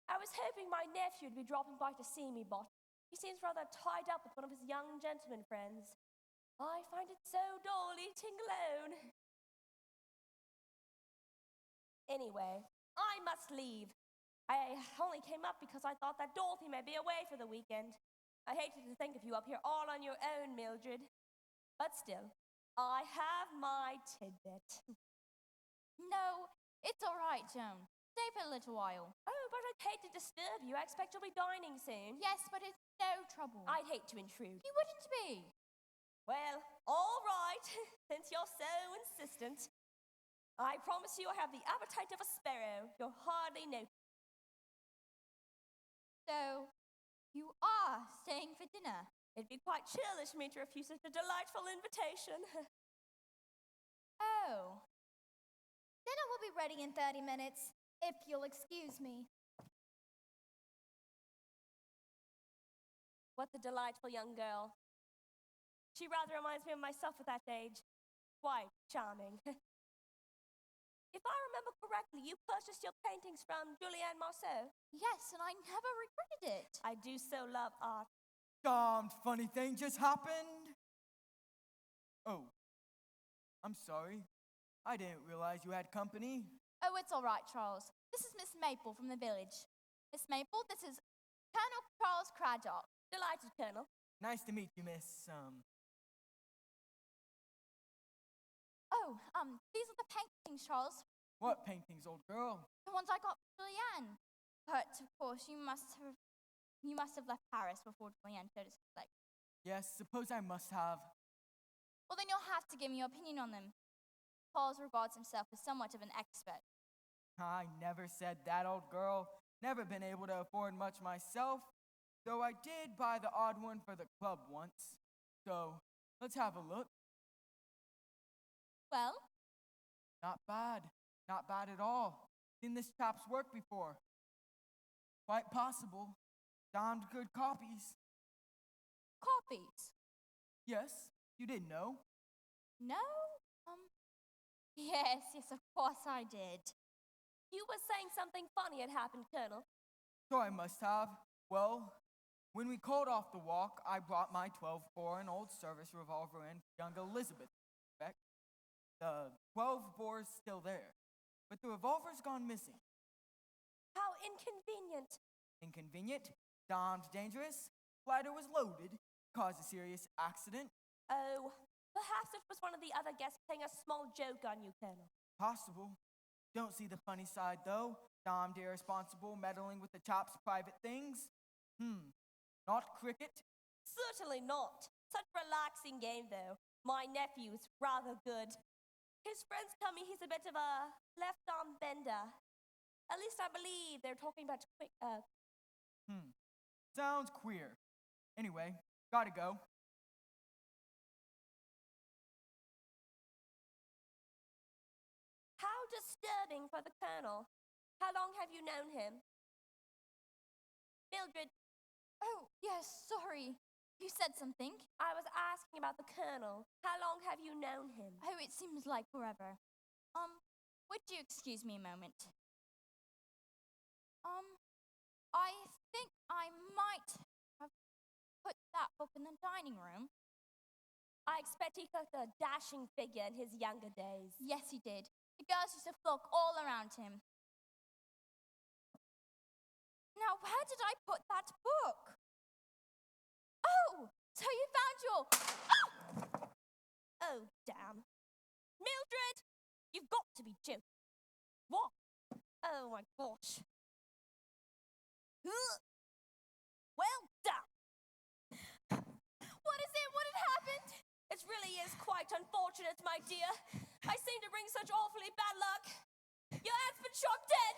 Speaker 8: I was hoping my nephew would be dropping by to see me, but he seems rather tied up with one of his young gentleman friends. I find it so dull eating alone. Anyway, I must leave. I only came up because I thought that Dorothy may be away for the weekend. I hated to think of you up here all on your own, Mildred. But still, I have my tidbit.
Speaker 2: No, it's all right, Joan. Stay for a little while.
Speaker 8: Oh, but I'd hate to disturb you. I expect you'll be dining soon.
Speaker 2: Yes, but it's no trouble.
Speaker 8: I'd hate to intrude.
Speaker 2: You wouldn't be.
Speaker 8: Well, all right, since you're so insistent. I promise you I have the appetite of a sparrow. You'll hardly know.
Speaker 2: So, you are staying for dinner?
Speaker 8: It'd be quite churlish of me to refuse such a delightful invitation.
Speaker 2: Oh.
Speaker 4: Dinner will be ready in 30 minutes, if you'll excuse me.
Speaker 8: What a delightful young girl. She rather reminds me of myself at that age. Quite charming. If I remember correctly, you purchased your paintings from Julianne Marceau.
Speaker 2: Yes, and I never regretted it.
Speaker 8: I do so love art.
Speaker 5: Damned funny thing just happened. Oh, I'm sorry. I didn't realize you had company.
Speaker 2: Oh, it's all right, Charles. This is Miss Maple from the village. Miss Maple, this is Colonel Charles Craddock.
Speaker 8: Delighted, Colonel.
Speaker 5: Nice to meet you, Miss,
Speaker 2: Oh, these are the paintings, Charles.
Speaker 5: What paintings, old girl?
Speaker 2: The ones I got from Julianne. But, of course, you must have left Paris before Julianne showed us her collection.
Speaker 5: Yes, suppose I must have.
Speaker 2: Well, then you'll have to give me your opinion on them. Charles regards himself as somewhat of an expert.
Speaker 5: I never said that, old girl. Never been able to afford much myself, though I did buy the odd one for the club once. So, let's have a look.
Speaker 2: Well?
Speaker 5: Not bad. Not bad at all. Seen this chap's work before. Quite possible. Damned good copies.
Speaker 2: Copies?
Speaker 5: Yes, you didn't know.
Speaker 2: No? Yes, of course I did.
Speaker 8: You were saying something funny had happened, Colonel.
Speaker 5: So I must have. Well, when we called off the walk, I brought my 12-bore and old service revolver in for young Elizabeth. The 12-bore's still there, but the revolver's gone missing.
Speaker 8: How inconvenient.
Speaker 5: Inconvenient, damned dangerous. Glider was loaded, caused a serious accident.
Speaker 8: Oh, perhaps it was one of the other guests playing a small joke on you, Colonel.
Speaker 5: Possible. Don't see the funny side, though. Damned irresponsible, meddling with the chap's private things. Not cricket?
Speaker 8: Certainly not. Such a relaxing game, though. My nephew's rather good. His friends tell me he's a bit of a left-arm bender. At least I believe they're talking about
Speaker 5: Sounds queer. Anyway, gotta go.
Speaker 8: How disturbing for the Colonel. How long have you known him? Mildred.
Speaker 2: Oh, yes, sorry. You said something?
Speaker 8: I was asking about the Colonel. How long have you known him?
Speaker 2: Oh, it seems like forever. Would you excuse me a moment? I think I might have put that book in the dining room.
Speaker 8: I expect he cooked a dashing figure in his younger days.
Speaker 2: Yes, he did. The girls used to flock all around him. Now, where did I put that book? Oh, so you found your...
Speaker 8: Oh, damn. Mildred, you've got to be joking. What? Oh, my gosh. Well done.
Speaker 2: What is it? What had happened?
Speaker 8: It really is quite unfortunate, my dear. I seem to bring such awfully bad luck. Your aunt's been shot dead.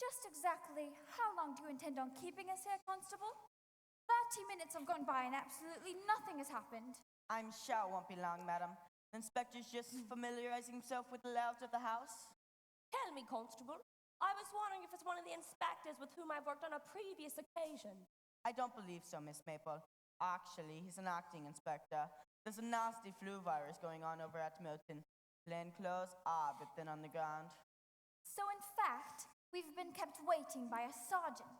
Speaker 2: Just exactly how long do you intend on keeping us here, Constable? 30 minutes have gone by and absolutely nothing has happened.
Speaker 9: I'm sure it won't be long, madam. The inspector's just familiarizing himself with the layout of the house.
Speaker 8: Tell me, Constable. I was wondering if it's one of the inspectors with whom I've worked on a previous occasion.
Speaker 9: I don't believe so, Miss Maple. Actually, he's an acting inspector. There's a nasty flu virus going on over at Milton. Plain clothes are a bit thin on the ground.
Speaker 2: So, in fact, we've been kept waiting by a sergeant.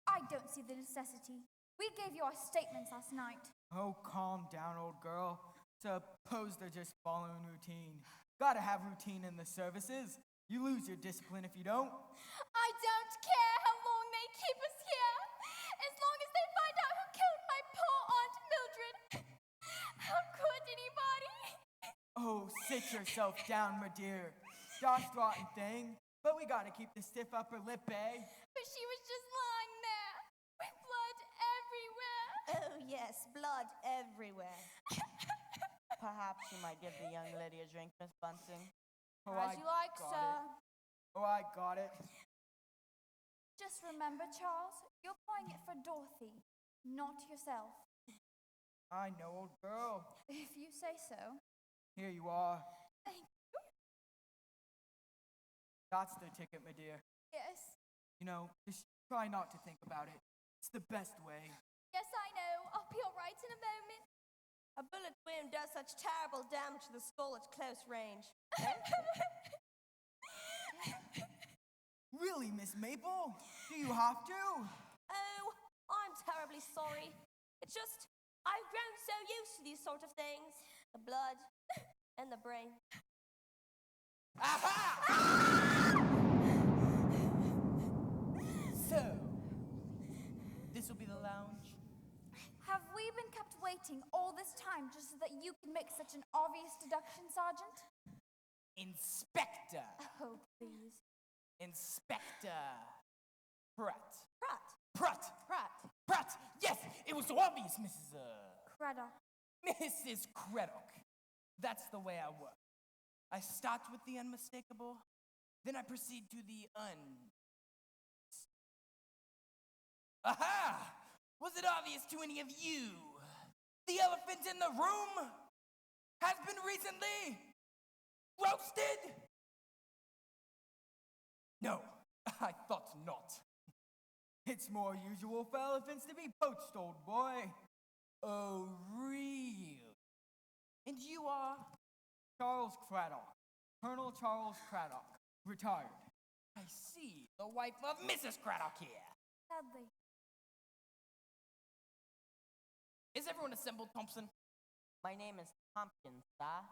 Speaker 2: I don't see the necessity. We gave you our statements last night.
Speaker 5: Oh, calm down, old girl. Suppose they're just following routine. Gotta have routine in the services. You lose your discipline if you don't.
Speaker 2: I don't care how long they keep us here, as long as they find out who killed my poor Aunt Mildred. How could anybody?
Speaker 5: Oh, sit yourself down, my dear. Gosh rotten thing. But we gotta keep the stiff upper lip, eh?
Speaker 2: But she was just lying there, with blood everywhere.
Speaker 8: Oh, yes, blood everywhere.
Speaker 9: Perhaps you might give the young lady a drink, Miss Bunting.
Speaker 5: Oh,
Speaker 3: As
Speaker 5: I
Speaker 3: you like,
Speaker 5: got
Speaker 3: sir.
Speaker 5: it. Oh, I got it.
Speaker 2: Just remember, Charles, you're pouring it for Dorothy, not yourself.
Speaker 5: I know, old girl.
Speaker 2: If you say so.
Speaker 5: Here you are.
Speaker 2: Thank you.
Speaker 5: That's the ticket, my dear.
Speaker 2: Yes.
Speaker 5: You know, just try not to think about it. It's the best way.
Speaker 2: Yes, I know. I'll be all right in a moment.
Speaker 8: A bullet wound does such terrible damage to the skull at close range.
Speaker 5: Really, Miss Maple? Do you have to?
Speaker 8: Oh, I'm terribly sorry. It's just, I've grown so used to these sort of things. The blood and the brain.
Speaker 5: Aha! So, this will be the lounge.
Speaker 2: Have we been kept waiting all this time just so that you can make such an obvious deduction, Sergeant?
Speaker 10: Inspector!
Speaker 2: Oh, please.
Speaker 10: Inspector Pratt.
Speaker 8: Pratt.
Speaker 10: Pratt!
Speaker 8: Pratt.
Speaker 10: Pratt! Yes, it was so obvious, Mrs.
Speaker 2: Craddock.
Speaker 10: Mrs. Craddock. That's the way I work. I start with the unmistakable, then I proceed to the Aha! Was it obvious to any of you? The elephant in the room has been recently roasted? No, I thought not.
Speaker 5: It's more usual for elephants to be poached, old boy.
Speaker 10: Oh, real? And you are?
Speaker 5: Charles Craddock. Colonel Charles Craddock. Retired.
Speaker 10: I see, the wife of Mrs. Craddock here.
Speaker 2: Sadly.
Speaker 10: Is everyone assembled, Thompson?
Speaker 9: My name is Tompkins, sir.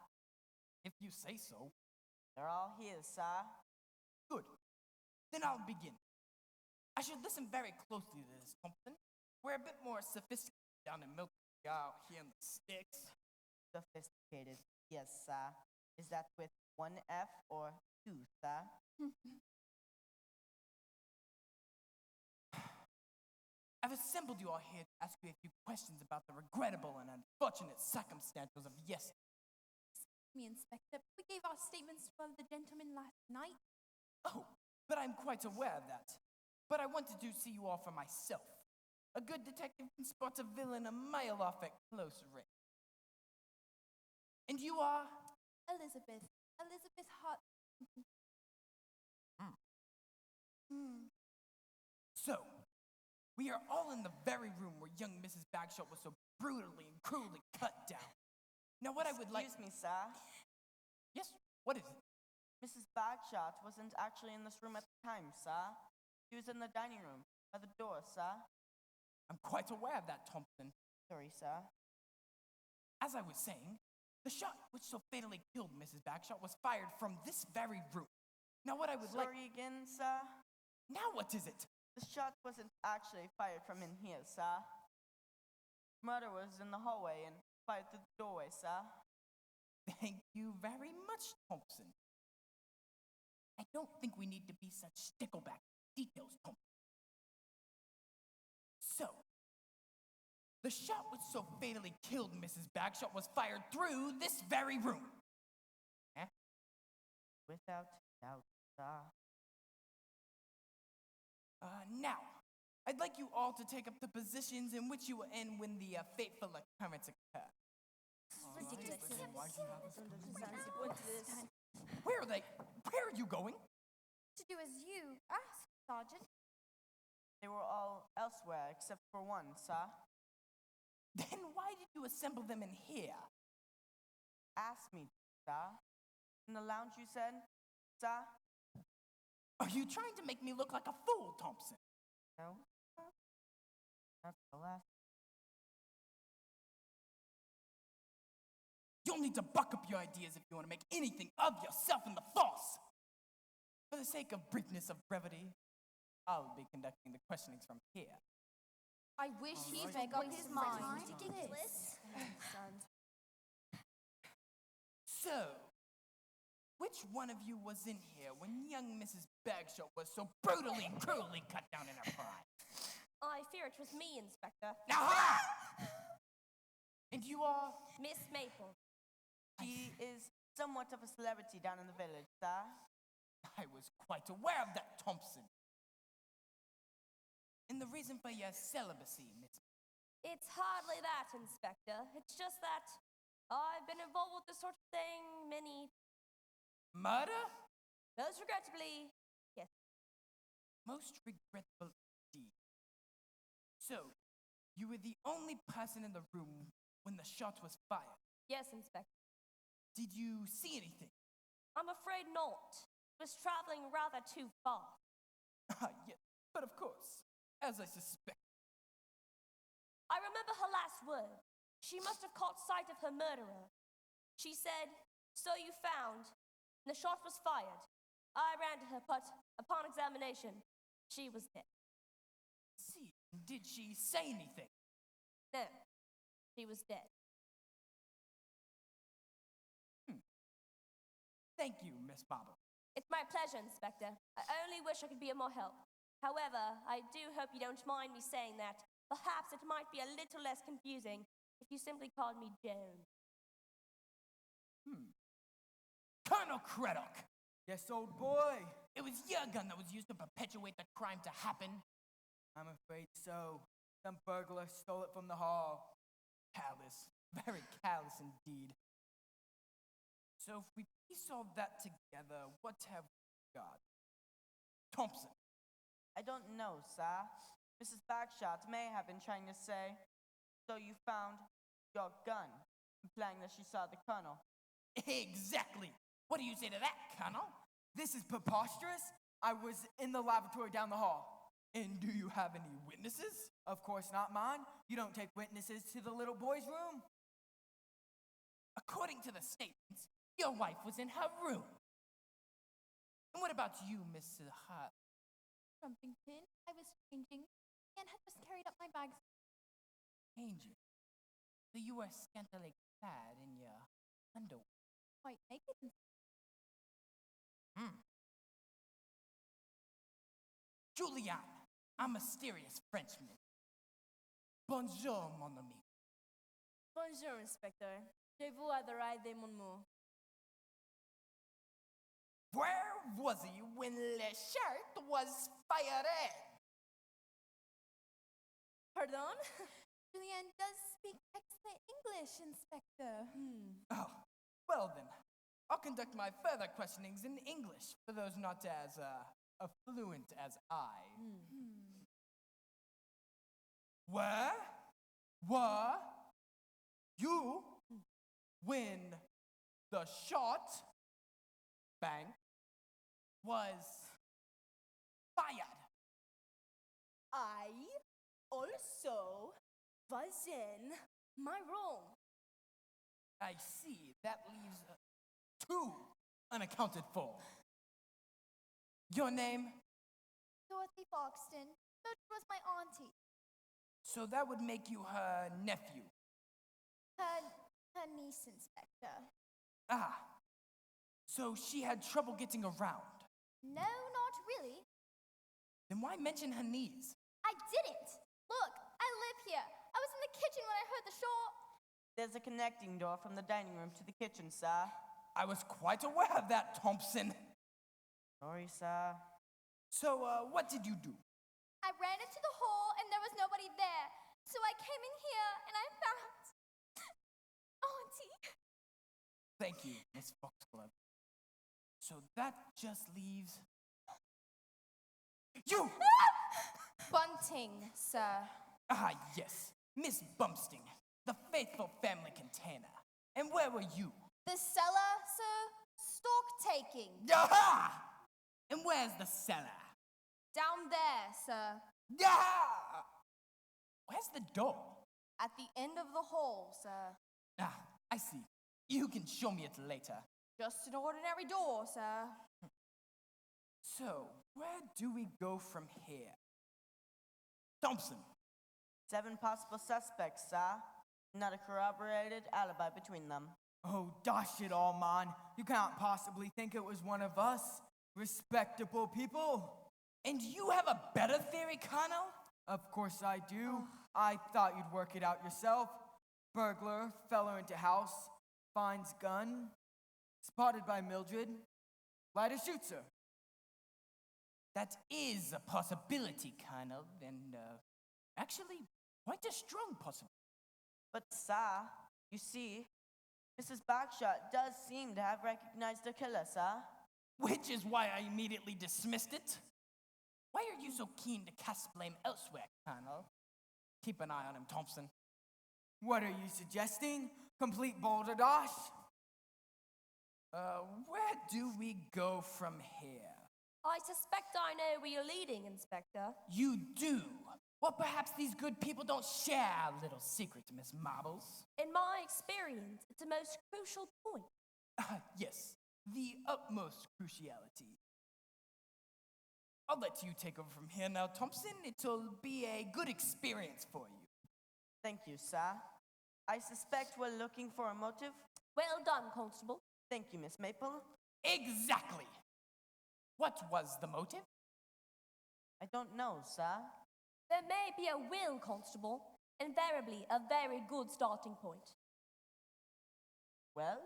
Speaker 10: If you say so.
Speaker 9: They're all here, sir.
Speaker 10: Good. Then I'll begin. I should listen very closely to this, Thompson. We're a bit more sophisticated down in Milton than we are out here in the sticks.
Speaker 9: Sophisticated, yes, sir. Is that with one F or two, sir?
Speaker 10: I've assembled you all here to ask you a few questions about the regrettable and unfortunate circumstances of yesterday.
Speaker 7: Me, Inspector, we gave our statements to the gentleman last night.
Speaker 10: Oh, but I'm quite aware of that. But I wanted to see you all for myself. A good detective can spot a villain a mile off at close range. And you are?
Speaker 7: Elizabeth. Elizabeth Hart.
Speaker 10: So, we are all in the very room where young Mrs. Bagshot was so brutally and cruelly cut down. Now, what I would like...
Speaker 9: Excuse me, sir.
Speaker 10: Yes, what is it?
Speaker 9: Mrs. Bagshot wasn't actually in this room at the time, sir. She was in the dining room, by the door, sir.
Speaker 10: I'm quite aware of that, Thompson.
Speaker 9: Sorry, sir.
Speaker 10: As I was saying, the shot which so fatally killed Mrs. Bagshot was fired from this very room. Now, what I would like...
Speaker 9: Sorry again, sir.
Speaker 10: Now, what is it?
Speaker 9: The shot wasn't actually fired from in here, sir. Murder was in the hallway and fired through the doorway, sir.
Speaker 10: Thank you very much, Thompson. I don't think we need to be such stickleback details, Thompson. So, the shot which so fatally killed Mrs. Bagshot was fired through this very room.
Speaker 9: Without doubt, sir.
Speaker 10: Now, I'd like you all to take up the positions in which you will end when the fateful occurrence occurs. Where are they? Where are you going?
Speaker 3: To do as you asked, Sergeant.
Speaker 9: They were all elsewhere except for one, sir.
Speaker 10: Then why did you assemble them in here?
Speaker 9: Ask me, sir. In the lounge, you said, sir?
Speaker 10: Are you trying to make me look like a fool, Thompson?
Speaker 9: No. That's the last.
Speaker 10: You'll need to buck up your ideas if you want to make anything of yourself in the force. For the sake of briefness of brevity, I'll be conducting the questionings from here.
Speaker 3: I wish he'd make up his mind.
Speaker 4: Ridiculous.
Speaker 10: So, which one of you was in here when young Mrs. Bagshot was so brutally and cruelly cut down in her pride?
Speaker 8: I fear it was me, Inspector.
Speaker 10: Aha! And you are?
Speaker 8: Miss Maple.
Speaker 9: She is somewhat of a celebrity down in the village, sir.
Speaker 10: I was quite aware of that, Thompson. And the reason for your celibacy, Miss.
Speaker 8: It's hardly that, Inspector. It's just that I've been involved with this sort of thing many.
Speaker 10: Murder?
Speaker 8: Most regrettably, yes.
Speaker 10: Most regrettable indeed. So, you were the only person in the room when the shot was fired.
Speaker 8: Yes, Inspector.
Speaker 10: Did you see anything?
Speaker 8: I'm afraid not. It was traveling rather too far.
Speaker 10: Yes, but of course, as I suspect.
Speaker 8: I remember her last word. She must have caught sight of her murderer. She said, "So you found," and the shot was fired. I ran to her, but upon examination, she was dead.
Speaker 10: See, did she say anything?
Speaker 8: No, she was dead.
Speaker 10: Thank you, Miss Barber.
Speaker 8: It's my pleasure, Inspector. I only wish I could be of more help. However, I do hope you don't mind me saying that perhaps it might be a little less confusing if you simply called me Joan.
Speaker 10: Colonel Craddock!
Speaker 5: Yes, old boy.
Speaker 10: It was your gun that was used to perpetuate the crime to happen.
Speaker 5: I'm afraid so. Some burglar stole it from the hall.
Speaker 10: Callous. Very callous indeed. So if we piece all that together, what have we got? Thompson.
Speaker 9: I don't know, sir. Mrs. Bagshot may have been trying to say, so you found your gun, implying that she saw the colonel.
Speaker 10: Exactly. What do you say to that, Colonel?
Speaker 5: This is preposterous. I was in the lavatory down the hall.
Speaker 10: And do you have any witnesses?
Speaker 5: Of course not mine. You don't take witnesses to the little boy's room.
Speaker 10: According to the statements, your wife was in her room. And what about you, Miss Hart?
Speaker 7: Trumpington, I was changing, and had just carried up my bags.
Speaker 10: Changing. So you were scantily clad in your underwear.
Speaker 7: Quite naked.
Speaker 10: Julian, a mysterious Frenchman. Bonjour, mon ami.
Speaker 6: Bonjour, Inspector. Je vous adorais mon mot.
Speaker 10: Where was he when Le Shirt was fired?
Speaker 6: Pardon?
Speaker 7: Julianne does speak excellent English, Inspector.
Speaker 10: Oh, well then, I'll conduct my further questionings in English for those not as affluent as I. Where were you when the shot, bang, was fired?
Speaker 6: I also was in my room.
Speaker 10: I see. That leaves two unaccounted for. Your name?
Speaker 4: Dorothy Foxton. Mildred was my auntie.
Speaker 10: So that would make you her nephew.
Speaker 4: Her niece, Inspector.
Speaker 10: Ah. So she had trouble getting around.
Speaker 4: No, not really.
Speaker 10: Then why mention her knees?
Speaker 4: I didn't. Look, I live here. I was in the kitchen when I heard the shot.
Speaker 9: There's a connecting door from the dining room to the kitchen, sir.
Speaker 10: I was quite aware of that, Thompson.
Speaker 9: Sorry, sir.
Speaker 10: So, what did you do?
Speaker 4: I ran into the hall and there was nobody there. So I came in here and I found Auntie.
Speaker 10: Thank you, Miss Foxglove. So that just leaves you!
Speaker 3: Bunting, sir.
Speaker 10: Ah, yes, Miss Bumsting, the faithful family container. And where were you?
Speaker 3: The cellar, sir? Stock taking.
Speaker 10: Aha! And where's the cellar?
Speaker 3: Down there, sir.
Speaker 10: Aha! Where's the door?
Speaker 3: At the end of the hall, sir.
Speaker 10: Ah, I see. You can show me it later.
Speaker 3: Just an ordinary door, sir.
Speaker 10: So, where do we go from here? Thompson.
Speaker 9: 7 possible suspects, sir. Not a corroborated alibi between them.
Speaker 5: Oh, dash it all, man. You can't possibly think it was one of us. Respectable people.
Speaker 10: And you have a better theory, Colonel?
Speaker 5: Of course I do. I thought you'd work it out yourself. Burglar, fella into house, finds gun, spotted by Mildred. Lighter shoots her.
Speaker 10: That is a possibility, Colonel, and actually quite a strong possibility.
Speaker 9: But, sir, you see, Mrs. Backshot does seem to have recognized the killer, sir.
Speaker 10: Which is why I immediately dismissed it. Why are you so keen to cast blame elsewhere, Colonel? Keep an eye on him, Thompson.
Speaker 5: What are you suggesting? Complete balderdash?
Speaker 10: Where do we go from here?
Speaker 8: I suspect I know where you're leading, Inspector.
Speaker 10: You do? Well, perhaps these good people don't share our little secret, Miss Marbles.
Speaker 8: In my experience, it's a most crucial point.
Speaker 10: Yes, the utmost cruciality. I'll let you take over from here now, Thompson. It'll be a good experience for you.
Speaker 9: Thank you, sir. I suspect we're looking for a motive.
Speaker 8: Well done, Constable.
Speaker 9: Thank you, Miss Maple.
Speaker 10: Exactly. What was the motive?
Speaker 9: I don't know, sir.
Speaker 8: There may be a will, Constable. Invariably, a very good starting point.
Speaker 9: Well,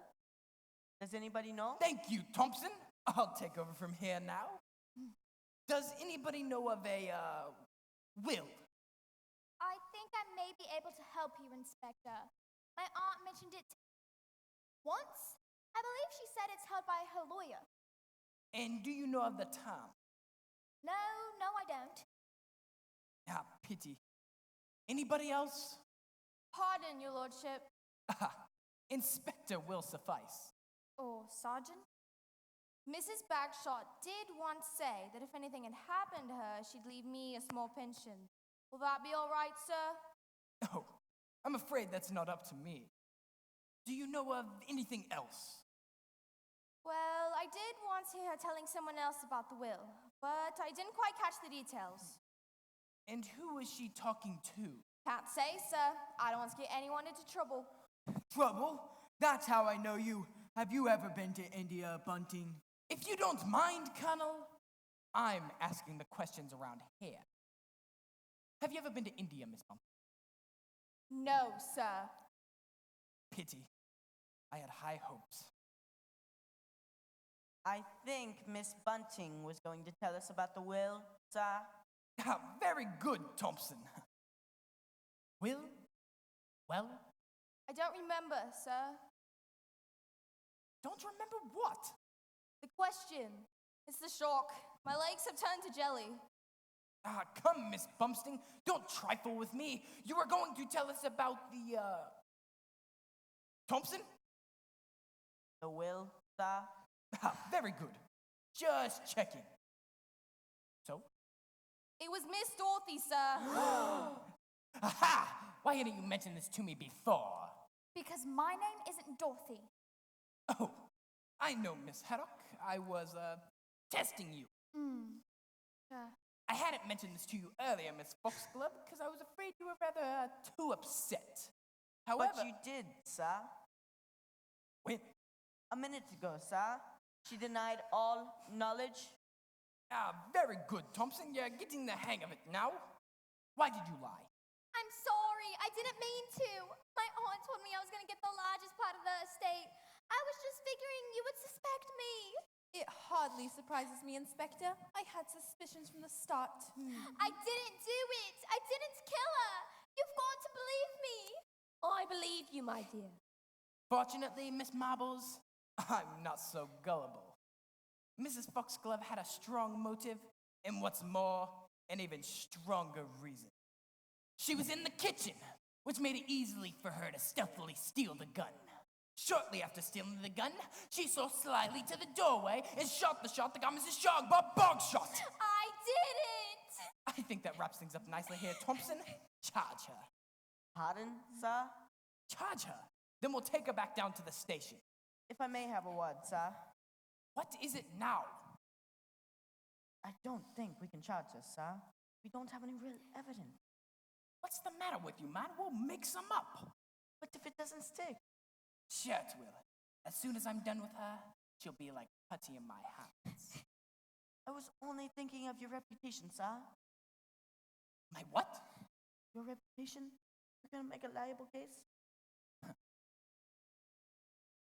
Speaker 9: does anybody know?
Speaker 10: Thank you, Thompson. I'll take over from here now. Does anybody know of a, will?
Speaker 4: I think I may be able to help you, Inspector. My aunt mentioned it once. I believe she said it's held by her lawyer.
Speaker 10: And do you know of the town?
Speaker 4: No, I don't.
Speaker 10: Ah, pity. Anybody else?
Speaker 3: Pardon, your lordship.
Speaker 10: Inspector will suffice.
Speaker 3: Or sergeant? Mrs. Bagshot did once say that if anything had happened to her, she'd leave me a small pension. Will that be all right, sir?
Speaker 10: Oh, I'm afraid that's not up to me. Do you know of anything else?
Speaker 3: Well, I did once hear her telling someone else about the will, but I didn't quite catch the details.
Speaker 10: And who is she talking to?
Speaker 3: Can't say, sir. I don't want to get anyone into trouble.
Speaker 5: Trouble? That's how I know you. Have you ever been to India, Bunting?
Speaker 10: If you don't mind, Colonel, I'm asking the questions around here. Have you ever been to India, Miss Bump?
Speaker 3: No, sir.
Speaker 10: Pity. I had high hopes.
Speaker 9: I think Miss Bunting was going to tell us about the will, sir.
Speaker 10: Ah, very good, Thompson. Will? Well?
Speaker 3: I don't remember, sir.
Speaker 10: Don't remember what?
Speaker 3: The question. It's the shock. My legs have turned to jelly.
Speaker 10: Ah, come, Miss Bumsting. Don't trifle with me. You were going to tell us about the, Thompson?
Speaker 9: The will, sir.
Speaker 10: Ah, very good. Just checking. So?
Speaker 3: It was Miss Dorothy, sir.
Speaker 10: Aha! Why hadn't you mentioned this to me before?
Speaker 4: Because my name isn't Dorothy.
Speaker 10: Oh, I know, Miss Haddock. I was, testing you. I hadn't mentioned this to you earlier, Miss Foxglove, because I was afraid you were rather too upset. However,
Speaker 9: But you did, sir.
Speaker 10: when?
Speaker 9: A minute ago, sir. She denied all knowledge.
Speaker 10: Ah, very good, Thompson. You're getting the hang of it now. Why did you lie?
Speaker 4: I'm sorry. I didn't mean to. My aunt told me I was going to get the largest part of the estate. I was just figuring you would suspect me.
Speaker 7: It hardly surprises me, Inspector. I had suspicions from the start, too.
Speaker 4: I didn't do it. I didn't kill her. You've got to believe me.
Speaker 8: I believe you, my dear.
Speaker 10: Fortunately, Miss Marbles, I'm not so gullible. Mrs. Foxglove had a strong motive, and what's more, an even stronger reason. She was in the kitchen, which made it easy for her to stealthily steal the gun. Shortly after stealing the gun, she saw slyly to the doorway and shot the shot that got Mrs. Shogbar bog shot.
Speaker 4: I didn't.
Speaker 10: I think that wraps things up nicely here, Thompson. Charge her.
Speaker 9: Pardon, sir?
Speaker 10: Charge her. Then we'll take her back down to the station.
Speaker 9: If I may have a word, sir.
Speaker 10: What is it now?
Speaker 9: I don't think we can charge her, sir. We don't have any real evidence.
Speaker 10: What's the matter with you, man? We'll make some up.
Speaker 9: But if it doesn't stick?
Speaker 10: Sure it will. As soon as I'm done with her, she'll be like putty in my hands.
Speaker 9: I was only thinking of your reputation, sir.
Speaker 10: My what?
Speaker 9: Your reputation? You're gonna make a liable case?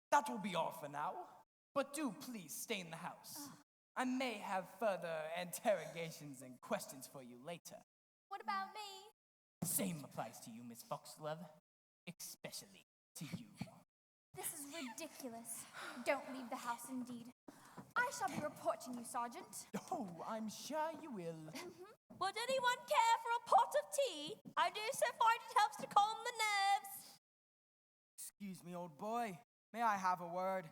Speaker 10: That will be all for now. But do please stay in the house. I may have further interrogations and questions for you later.
Speaker 4: What about me?
Speaker 10: Same applies to you, Miss Foxglove. Especially to you.
Speaker 2: This is ridiculous. Don't leave the house, indeed. I shall be reporting you, Sergeant.
Speaker 10: Oh, I'm sure you will.
Speaker 8: Would anyone care for a pot of tea? I do so find it helps to calm the nerves.
Speaker 5: Excuse me, old boy. May I have a word?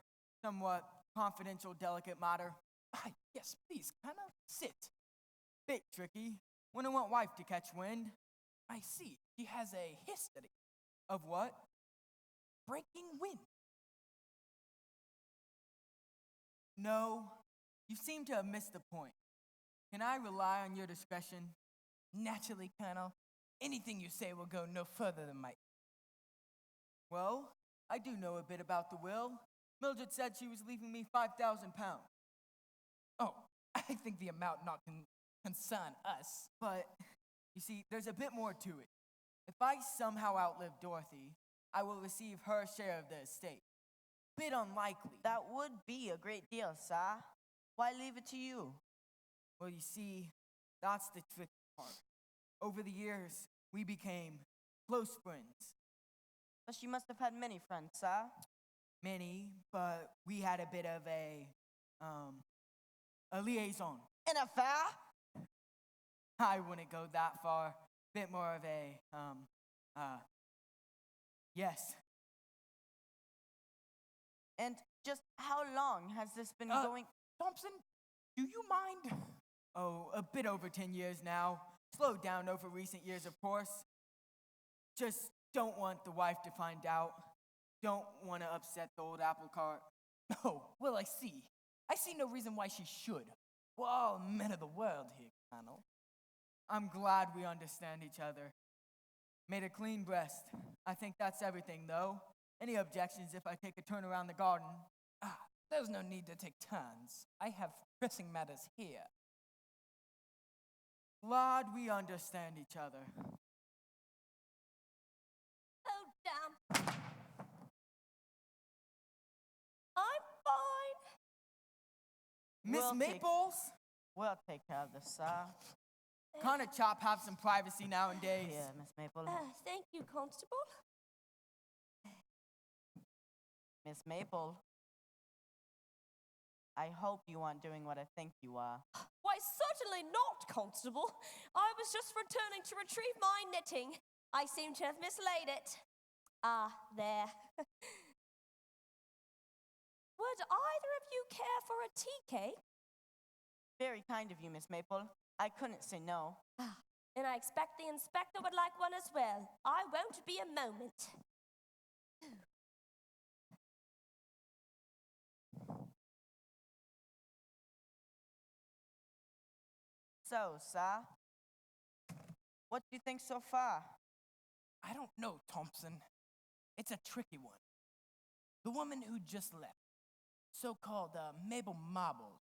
Speaker 5: Somewhat confidential, delicate matter.
Speaker 10: Yes, please, kind of sit.
Speaker 5: Bit tricky. Wouldn't want wife to catch wind.
Speaker 10: I see. She has a history.
Speaker 5: Of what?
Speaker 10: Breaking wind.
Speaker 5: No. You seem to have missed the point. Can I rely on your discretion?
Speaker 10: Naturally, Colonel. Anything you say will go no further than my...
Speaker 5: Well, I do know a bit about the will. Mildred said she was leaving me 5,000 pounds.
Speaker 10: Oh, I think the amount not concern us.
Speaker 5: But, you see, there's a bit more to it. If I somehow outlive Dorothy, I will receive her share of the estate. Bit unlikely.
Speaker 9: That would be a great deal, sir. Why leave it to you?
Speaker 5: Well, you see, that's the tricky part. Over the years, we became close friends.
Speaker 9: But she must have had many friends, sir.
Speaker 5: Many, but we had a bit of a liaison.
Speaker 9: An affair?
Speaker 5: I wouldn't go that far. Bit more of a, yes.
Speaker 9: And just how long has this been going?
Speaker 10: Thompson, do you mind?
Speaker 5: Oh, a bit over 10 years now. Slowed down over recent years, of course. Just don't want the wife to find out. Don't want to upset the old apple cart.
Speaker 10: Oh, well, I see. I see no reason why she should. We're all men of the world here, Colonel.
Speaker 5: I'm glad we understand each other. Made a clean breast. I think that's everything, though. Any objections if I take a turn around the garden?
Speaker 10: There's no need to take turns. I have pressing matters here.
Speaker 5: Glad we understand each other.
Speaker 8: Oh, damn. I'm fine.
Speaker 5: Miss
Speaker 9: We'll take-
Speaker 5: Maples?
Speaker 9: We'll take care of this, sir.
Speaker 5: Kind of chop have some privacy nowadays.
Speaker 9: Here, Miss Maple.
Speaker 8: Thank you, Constable.
Speaker 9: Miss Maple. I hope you aren't doing what I think you are.
Speaker 8: Why, certainly not, Constable. I was just returning to retrieve my knitting. I seem to have mislaid it. There. Would either of you care for a tea cake?
Speaker 9: Very kind of you, Miss Maple. I couldn't say no.
Speaker 8: And I expect the inspector would like one as well. I won't be a moment.
Speaker 9: So, sir, what do you think so far?
Speaker 10: I don't know, Thompson. It's a tricky one. The woman who just left, so-called Mabel Marbles.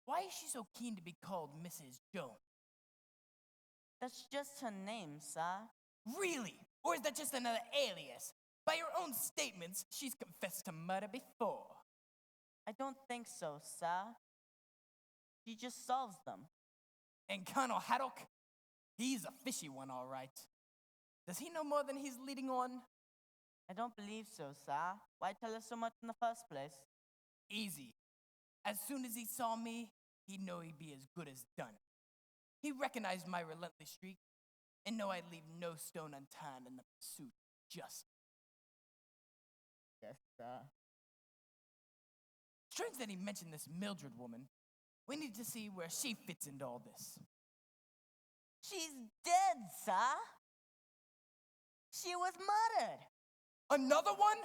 Speaker 10: Why is she so keen to be called Mrs. Jones?
Speaker 9: That's just her name, sir.
Speaker 10: Really? Or is that just another alias? By her own statements, she's confessed to murder before.
Speaker 9: I don't think so, sir. She just solves them.
Speaker 10: And Colonel Haddock, he's a fishy one, all right. Does he know more than he's leading on?
Speaker 9: I don't believe so, sir. Why tell us so much in the first place?
Speaker 10: Easy. As soon as he saw me, he'd know he'd be as good as done. He recognized my relentless streak and know I'd leave no stone unturned in the pursuit of justice.
Speaker 9: Yes, sir.
Speaker 10: Strange that he mentioned this Mildred woman. We need to see where she fits into all this.
Speaker 9: She's dead, sir. She was murdered.
Speaker 10: Another one?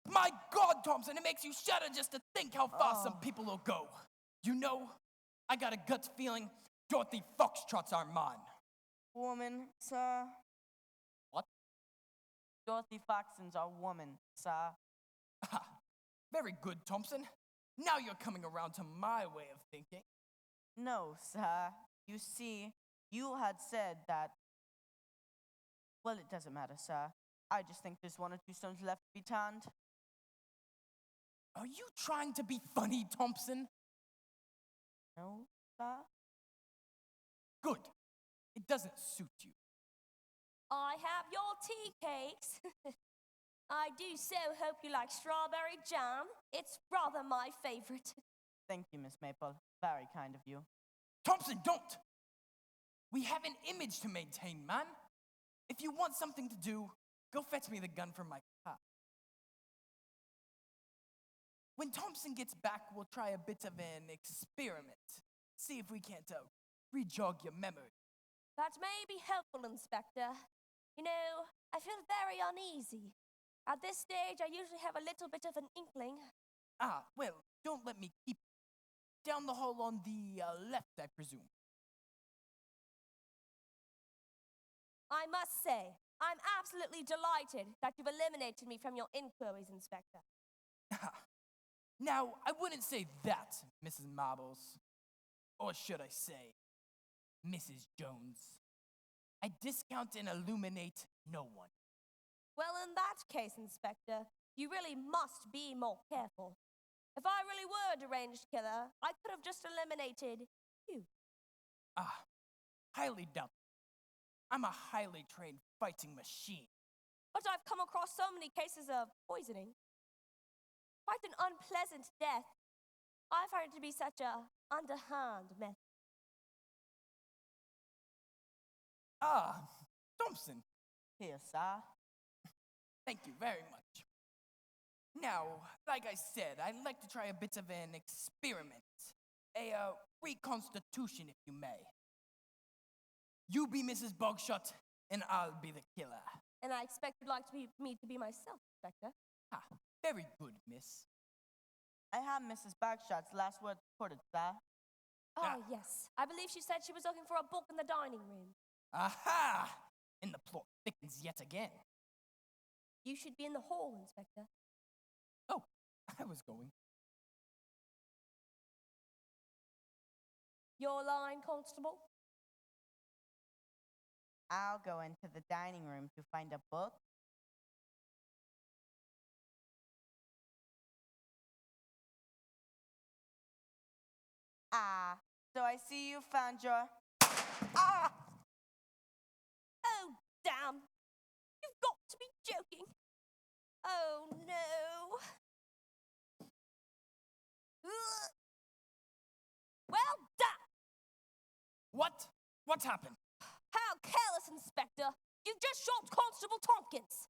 Speaker 10: My God, Thompson, it makes you shudder just to think how far some people will go. You know, I got a gut feeling Dorothy Foxtrot's our man.
Speaker 9: Woman, sir.
Speaker 10: What?
Speaker 9: Dorothy Foxton's our woman, sir.
Speaker 10: Ah, very good, Thompson. Now you're coming around to my way of thinking.
Speaker 9: No, sir. You see, you had said that... Well, it doesn't matter, sir. I just think there's 1 or 2 stones left to be turned.
Speaker 10: Are you trying to be funny, Thompson?
Speaker 9: No, sir?
Speaker 10: Good. It doesn't suit you.
Speaker 8: I have your tea cakes. I do so hope you like strawberry jam. It's rather my favorite.
Speaker 9: Thank you, Miss Maple. Very kind of you.
Speaker 10: Thompson, don't! We have an image to maintain, man. If you want something to do, go fetch me the gun from my car. When Thompson gets back, we'll try a bit of an experiment. See if we can't re-jog your memory.
Speaker 8: That may be helpful, Inspector. You know, I feel very uneasy. At this stage, I usually have a little bit of an inkling.
Speaker 10: Ah, well, don't let me keep you. Down the hall on the left, I presume.
Speaker 8: I must say, I'm absolutely delighted that you've eliminated me from your inquiries, Inspector.
Speaker 10: Now, I wouldn't say that, Mrs. Marbles. Or should I say, Mrs. Jones. I discount and illuminate no one.
Speaker 8: Well, in that case, Inspector, you really must be more careful. If I really were a deranged killer, I could have just eliminated you.
Speaker 10: Ah, highly doubtful. I'm a highly trained fighting machine.
Speaker 8: But I've come across so many cases of poisoning. Quite an unpleasant death. I find it to be such a underhand method.
Speaker 10: Ah, Thompson.
Speaker 9: Here, sir.
Speaker 10: Thank you very much. Now, like I said, I'd like to try a bit of an experiment. A reconstitution, if you may. You be Mrs. Bogshot, and I'll be the killer.
Speaker 8: And I expect you'd like me to be myself, Inspector.
Speaker 10: Ah, very good, miss.
Speaker 9: I have Mrs. Bagshot's last words recorded, sir.
Speaker 8: Oh, yes. I believe she said she was looking for a book in the dining room.
Speaker 10: Aha! And the plot thickens yet again.
Speaker 8: You should be in the hall, Inspector.
Speaker 10: Oh, I was going.
Speaker 8: Your line, Constable?
Speaker 9: I'll go into the dining room to find a book. Ah, so I see you found your... Ah!
Speaker 8: Oh, damn. You've got to be joking. Oh, no. Ugh. Well done.
Speaker 10: What? What's happened?
Speaker 8: How careless, Inspector. You've just shot Constable Tompkins.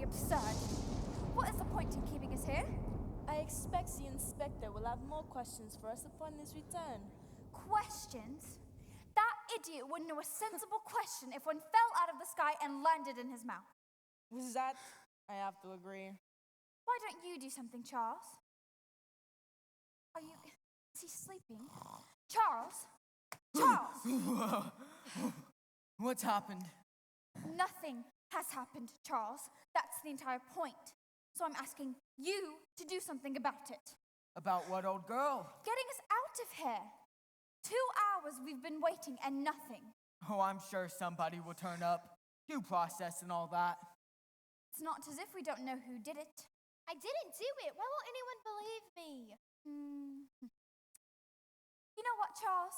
Speaker 3: absurd. What is the point in keeping us here?
Speaker 6: I expect the inspector will have more questions for us upon his return.
Speaker 3: Questions? That idiot wouldn't know a sensible question if one fell out of the sky and landed in his mouth.
Speaker 6: With that, I have to agree.
Speaker 3: Why don't you do something, Charles? Is he sleeping? Charles? Charles!
Speaker 5: What's happened?
Speaker 3: Nothing has happened, Charles. That's the entire point. So I'm asking you to do something about it.
Speaker 5: About what, old girl?
Speaker 3: Getting us out of here. 2 hours we've been waiting and nothing.
Speaker 5: Oh, I'm sure somebody will turn up. Due process and all that.
Speaker 3: It's not as if we don't know who did it.
Speaker 4: I didn't do it. Why won't anyone believe me?
Speaker 3: You know what, Charles?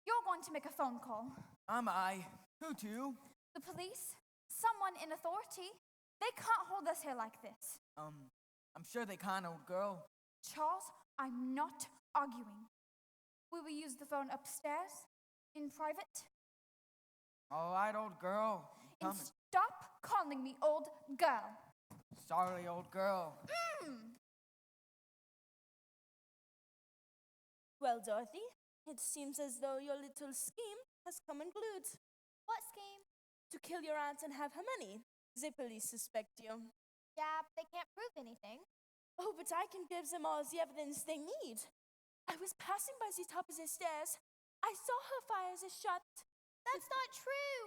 Speaker 3: You're going to make a phone call.
Speaker 5: Am I? Who to?
Speaker 3: The police? Someone in authority? They can't hold us here like this.
Speaker 5: I'm sure they can, old girl.
Speaker 3: Charles, I'm not arguing. We will use the phone upstairs, in private.
Speaker 5: All right, old girl.
Speaker 3: And stop calling me old girl.
Speaker 5: Sorry, old girl.
Speaker 6: Well, Dorothy, it seems as though your little scheme has come unglued.
Speaker 4: What scheme?
Speaker 6: To kill your aunt and have her money. The police suspect you.
Speaker 4: Yeah, they can't prove anything.
Speaker 6: Oh, but I can give them all the evidence they need. I was passing by the top of the stairs. I saw her fire the shot.
Speaker 4: That's not true.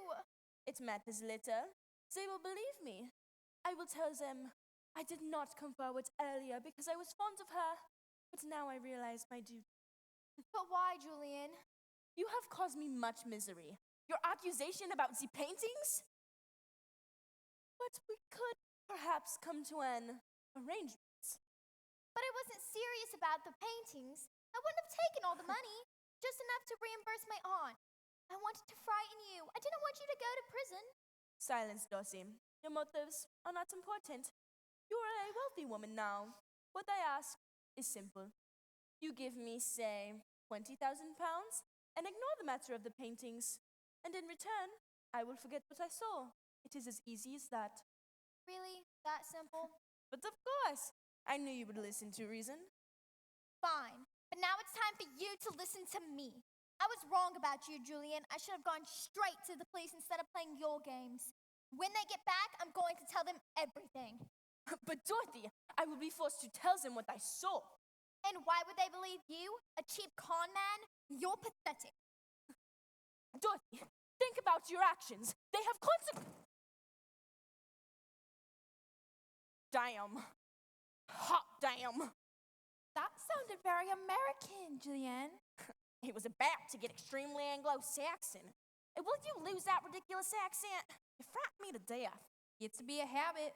Speaker 6: It matters little. They will believe me. I will tell them I did not come forward earlier because I was fond of her, but now I realize my duty.
Speaker 4: But why, Julian?
Speaker 6: You have caused me much misery. Your accusation about the paintings? But we could perhaps come to an arrangement.
Speaker 4: But I wasn't serious about the paintings. I wouldn't have taken all the money, just enough to reimburse my aunt. I wanted to frighten you. I didn't want you to go to prison.
Speaker 6: Silence, Dossie. Your motives are not important. You are a wealthy woman now. What I ask is simple. You give me, say, £20,000 and ignore the matter of the paintings. And in return, I will forget what I saw. It is as easy as that.
Speaker 4: Really? That simple?
Speaker 6: But of course, I knew you would listen to reason.
Speaker 4: Fine. But now it's time for you to listen to me. I was wrong about you, Julian. I should have gone straight to the police instead of playing your games. When they get back, I'm going to tell them everything.
Speaker 6: But Dorothy, I will be forced to tell them what I saw.
Speaker 4: And why would they believe you? A cheap con man? You're pathetic.
Speaker 6: Dorothy, think about your actions. They have consequences. Damn. Hot damn.
Speaker 7: That sounded very American, Julianne.
Speaker 6: He was about to get extremely Anglo-Saxon. And will you lose that ridiculous accent? You frighten me to death.
Speaker 7: Gets to be a habit.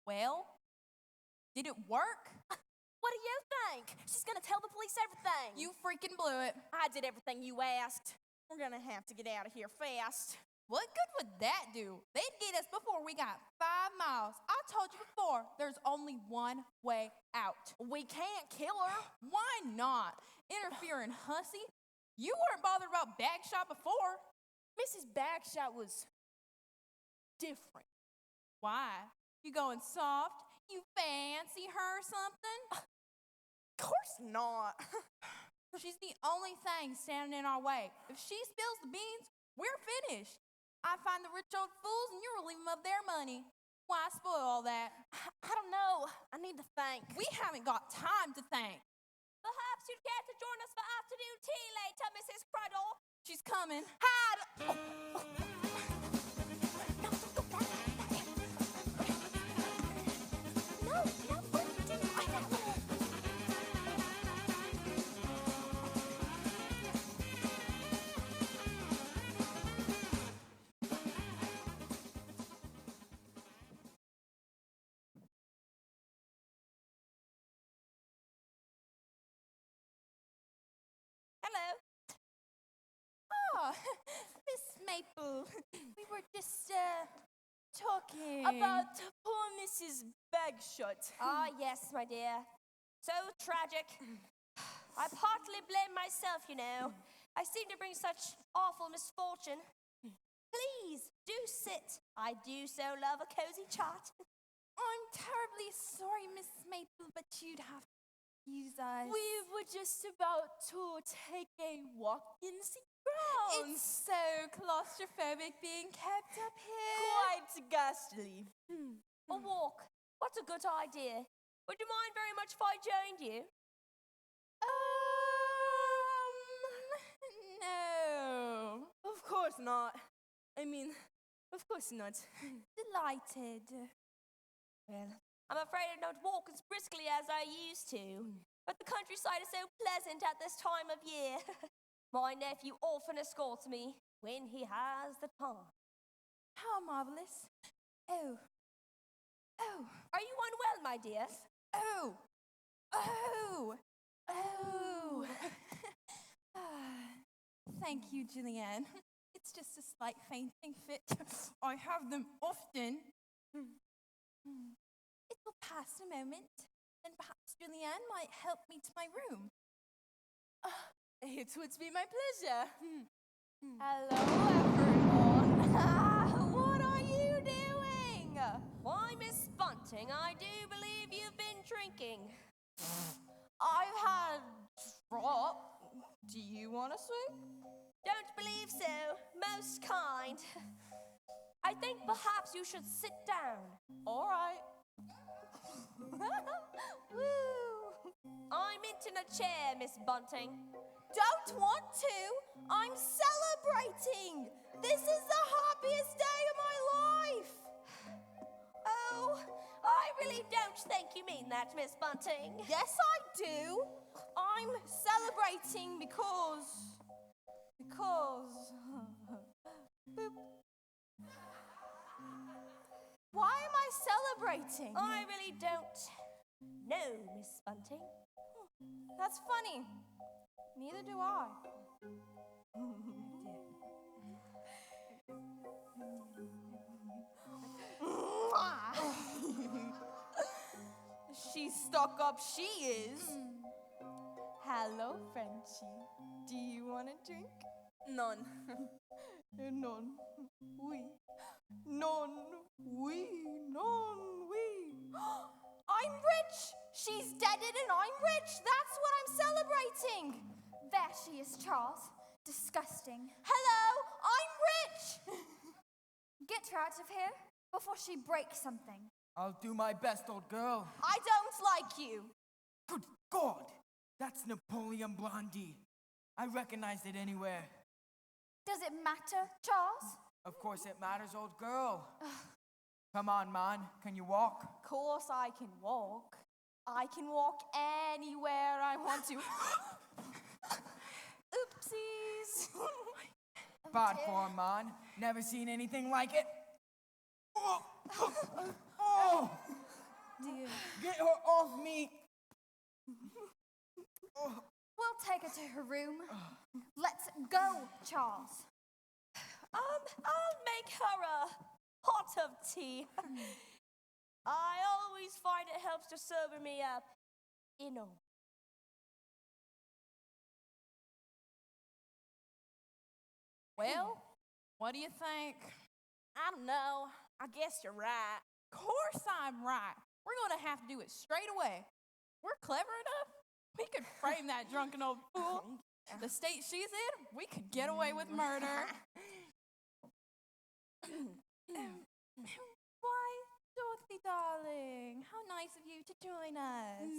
Speaker 7: Well, did it work?
Speaker 6: What do you think? She's gonna tell the police everything.
Speaker 7: You freaking blew it.
Speaker 6: I did everything you asked. We're gonna have to get out of here fast.
Speaker 7: What good would that do? They'd get us before we got 5 miles. I told you before, there's only one way out.
Speaker 6: We can't kill her.
Speaker 7: Why not? Interfering hussy. You weren't bothered about Bagshot before.
Speaker 6: Mrs. Bagshot was different.
Speaker 7: Why? You going soft? You fancy her or something?
Speaker 6: Of course not.
Speaker 7: She's the only thing standing in our way. If she spills the beans, we're finished. I find the rich old fools and you relieve them of their money. Why spoil all that?
Speaker 6: I don't know. I need to think.
Speaker 7: We haven't got time to think.
Speaker 8: Perhaps you'd care to join us for afternoon tea later, Mrs. Cradle.
Speaker 7: She's coming.
Speaker 6: Hide!
Speaker 8: Hello.
Speaker 7: Oh, Miss Maple. We were just, talking.
Speaker 6: About poor Mrs. Bagshot.
Speaker 8: Ah, yes, my dear. So tragic. I partly blame myself, you know. I seem to bring such awful misfortune. Please, do sit. I do so love a cozy chat.
Speaker 7: I'm terribly sorry, Miss Maple, but you'd have to excuse us.
Speaker 6: We were just about to take a walk in the grounds.
Speaker 7: It's so claustrophobic being kept up here.
Speaker 6: Quite ghastly.
Speaker 8: A walk. What's a good idea? Would you mind very much if I joined you?
Speaker 7: No.
Speaker 6: Of course not. I mean, of course not.
Speaker 7: Delighted.
Speaker 8: Well, I'm afraid I don't walk as briskly as I used to. But the countryside is so pleasant at this time of year. My nephew often escorts me when he has the time.
Speaker 7: How marvelous. Oh. Oh.
Speaker 8: Are you unwell, my dear?
Speaker 7: Oh. Oh. Oh. Thank you, Julianne. It's just a slight fainting fit. I have them often. It will pass in a moment. Then perhaps Julianne might help me to my room.
Speaker 6: It would be my pleasure.
Speaker 7: Hello, everyone. What are you doing?
Speaker 8: Why, Miss Bunting, I do believe you've been drinking.
Speaker 7: I've had drop. Do you want to swing?
Speaker 8: Don't believe so. Most kind. I think perhaps you should sit down.
Speaker 7: All right. Woo!
Speaker 8: I'm in a chair, Miss Bunting.
Speaker 7: Don't want to. I'm celebrating. This is the happiest day of my life.
Speaker 8: Oh, I really don't think you mean that, Miss Bunting.
Speaker 7: Yes, I do. I'm celebrating because. Boop. Why am I celebrating?
Speaker 8: I really don't know, Miss Bunting.
Speaker 7: That's funny. Neither do I. She's stuck up, she is. Hello, Frenchie. Do you want a drink?
Speaker 6: None.
Speaker 7: Non. Oui. Non. Oui. Non. Oui. I'm rich! She's deaded and I'm rich! That's what I'm celebrating!
Speaker 3: There she is, Charles. Disgusting.
Speaker 7: Hello! I'm rich!
Speaker 3: Get her out of here before she breaks something.
Speaker 5: I'll do my best, old girl.
Speaker 7: I don't like you!
Speaker 5: Good God! That's Napoleon Blondie. I recognized it anywhere.
Speaker 3: Does it matter, Charles?
Speaker 5: Of course it matters, old girl. Come on, man. Can you walk?
Speaker 7: Of course I can walk. I can walk anywhere I want to. Oopsies!
Speaker 5: Bad form, man. Never seen anything like it. Oh!
Speaker 7: Dear.
Speaker 5: Get her off me!
Speaker 3: We'll take her to her room. Let's go, Charles.
Speaker 8: I'll make her a pot of tea. I always find it helps to sober me up, you know.
Speaker 7: Well, what do you think?
Speaker 6: I don't know. I guess you're right.
Speaker 7: Of course I'm right. We're going to have to do it straight away. We're clever enough. We could frame that drunken old fool. The state she's in, we could get away with murder. Why, Dorothy, darling, how nice of you to join us.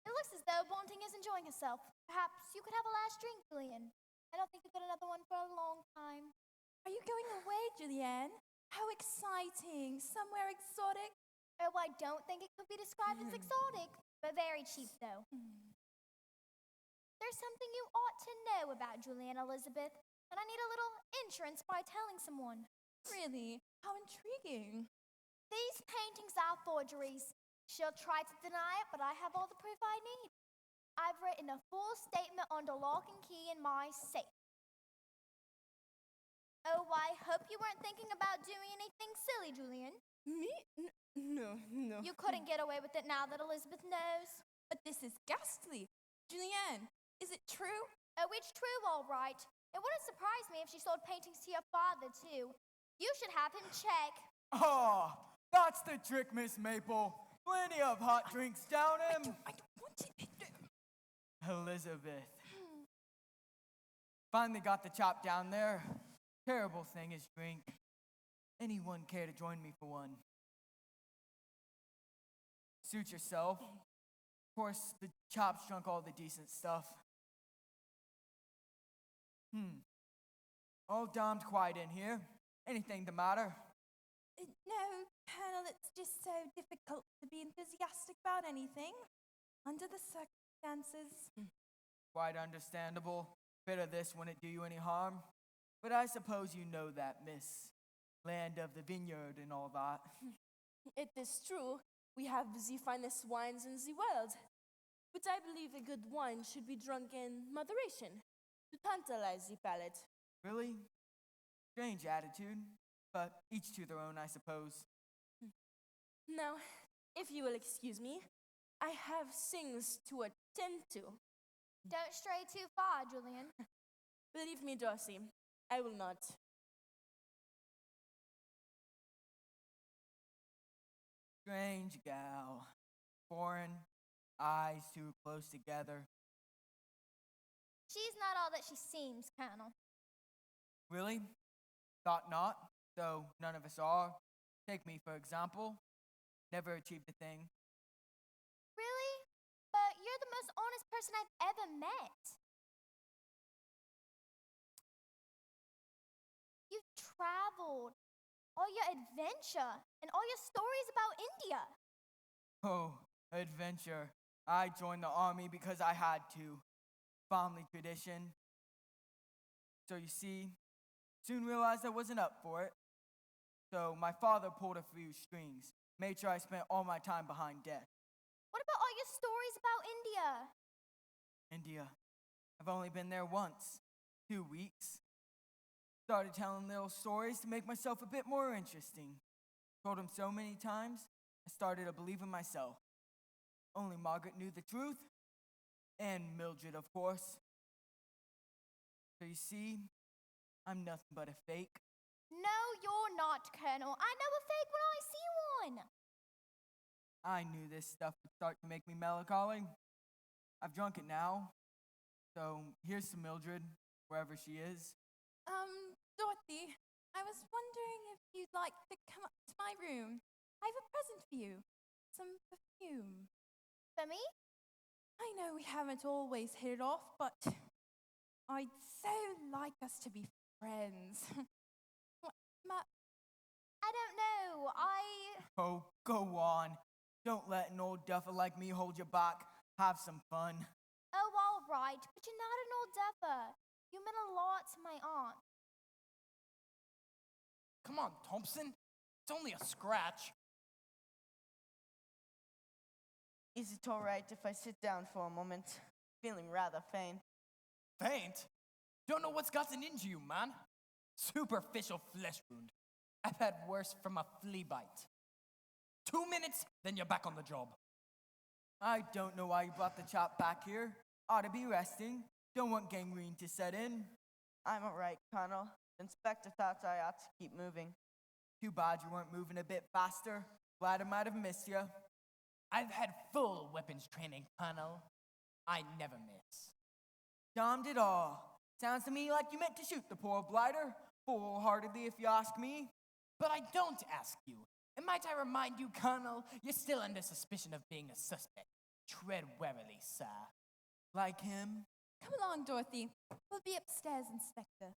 Speaker 4: It looks as though Bunting is enjoying herself. Perhaps you could have a last drink, Julian. I don't think you've got another one for a long time.
Speaker 7: Are you going away, Julianne? How exciting. Somewhere exotic.
Speaker 4: Oh, I don't think it could be described as exotic, but very cheap, though. There's something you ought to know about Julian Elizabeth, and I need a little insurance by telling someone.
Speaker 7: Really? How intriguing.
Speaker 4: These paintings are forgeries. She'll try to deny it, but I have all the proof I need. I've written a full statement under lock and key in my safe. Oh, I hope you weren't thinking about doing anything silly, Julian.
Speaker 6: Me? No.
Speaker 4: You couldn't get away with it now that Elizabeth knows.
Speaker 7: But this is ghastly. Julianne, is it true?
Speaker 4: Oh, it's true, all right. It wouldn't surprise me if she sold paintings to your father, too. You should have him check.
Speaker 5: Oh, That's the trick, Miss Maple. Plenty of hot drinks down him.
Speaker 7: I don't want it.
Speaker 5: Elizabeth. Finally got the chop down there. Terrible thing is drink. Anyone care to join me for one? Suit yourself. Of course, the chop's drunk all the decent stuff. All damned quiet in here. Anything the matter?
Speaker 7: No, Colonel, it's just so difficult to be enthusiastic about anything under the circumstances.
Speaker 5: Quite understandable. Bit of this wouldn't do you any harm. But I suppose you know that, miss. Land of the vineyard and all that.
Speaker 6: It is true, we have the finest wines in the world. But I believe a good wine should be drunk in moderation, to tantalize the palate.
Speaker 5: Really? Strange attitude. But each to their own, I suppose.
Speaker 6: Now, if you will excuse me, I have things to attend to.
Speaker 4: Don't stray too far, Julian.
Speaker 6: Believe me, Darcy, I will not.
Speaker 5: Strange gal. Foreign, eyes too close together.
Speaker 4: She's not all that she seems, Colonel.
Speaker 5: Really? Thought not, though none of us are. Take me, for example. Never achieved a thing.
Speaker 4: Really? But you're the most honest person I've ever met. You've traveled, all your adventure, and all your stories about India.
Speaker 5: Oh, adventure. I joined the army because I had to. Family tradition. So you see, soon realized I wasn't up for it. So my father pulled a few strings, made sure I spent all my time behind desk.
Speaker 4: What about all your stories about India?
Speaker 5: India. I've only been there once, 2 weeks. Started telling little stories to make myself a bit more interesting. Told him so many times, I started to believe in myself. Only Margaret knew the truth, and Mildred, of course. So you see, I'm nothing but a fake.
Speaker 4: No, you're not, Colonel. I know a fake when I see one.
Speaker 5: I knew this stuff would start to make me melancholy. I've drunk it now. So here's to Mildred, wherever she is.
Speaker 7: Dorothy, I was wondering if you'd like to come up to my room. I have a present for you. Some perfume.
Speaker 4: For me?
Speaker 7: I know we haven't always hit it off, but I'd so like us to be friends.
Speaker 4: I don't know.
Speaker 5: Oh, go on. Don't let an old duffer like me hold you back. Have some fun.
Speaker 4: Oh, all right. But you're not an old duffer. You meant a lot to my aunt.
Speaker 10: Come on, Thompson. It's only a scratch.
Speaker 9: Is it all right if I sit down for a moment? Feeling rather faint.
Speaker 10: Faint? Don't know what's gotten into you, man. Superficial flesh wound. I've had worse from a flea bite. 2 minutes, then you're back on the job.
Speaker 5: I don't know why you brought the chap back here. Ought to be resting. Don't want gangrene to set in.
Speaker 9: I'm all right, Colonel. The inspector thought I ought to keep moving.
Speaker 5: Too bad you weren't moving a bit faster. Glad I might have missed you.
Speaker 10: I've had full weapons training, Colonel. I never miss.
Speaker 5: Damned it all. Sounds to me like you meant to shoot the poor blighter. Full-heartedly, if you ask me.
Speaker 10: But I don't ask you. And might I remind you, Colonel, you're still under suspicion of being a suspect. Tread warily, sir.
Speaker 5: Like him?
Speaker 7: Come along, Dorothy. We'll be upstairs, Inspector.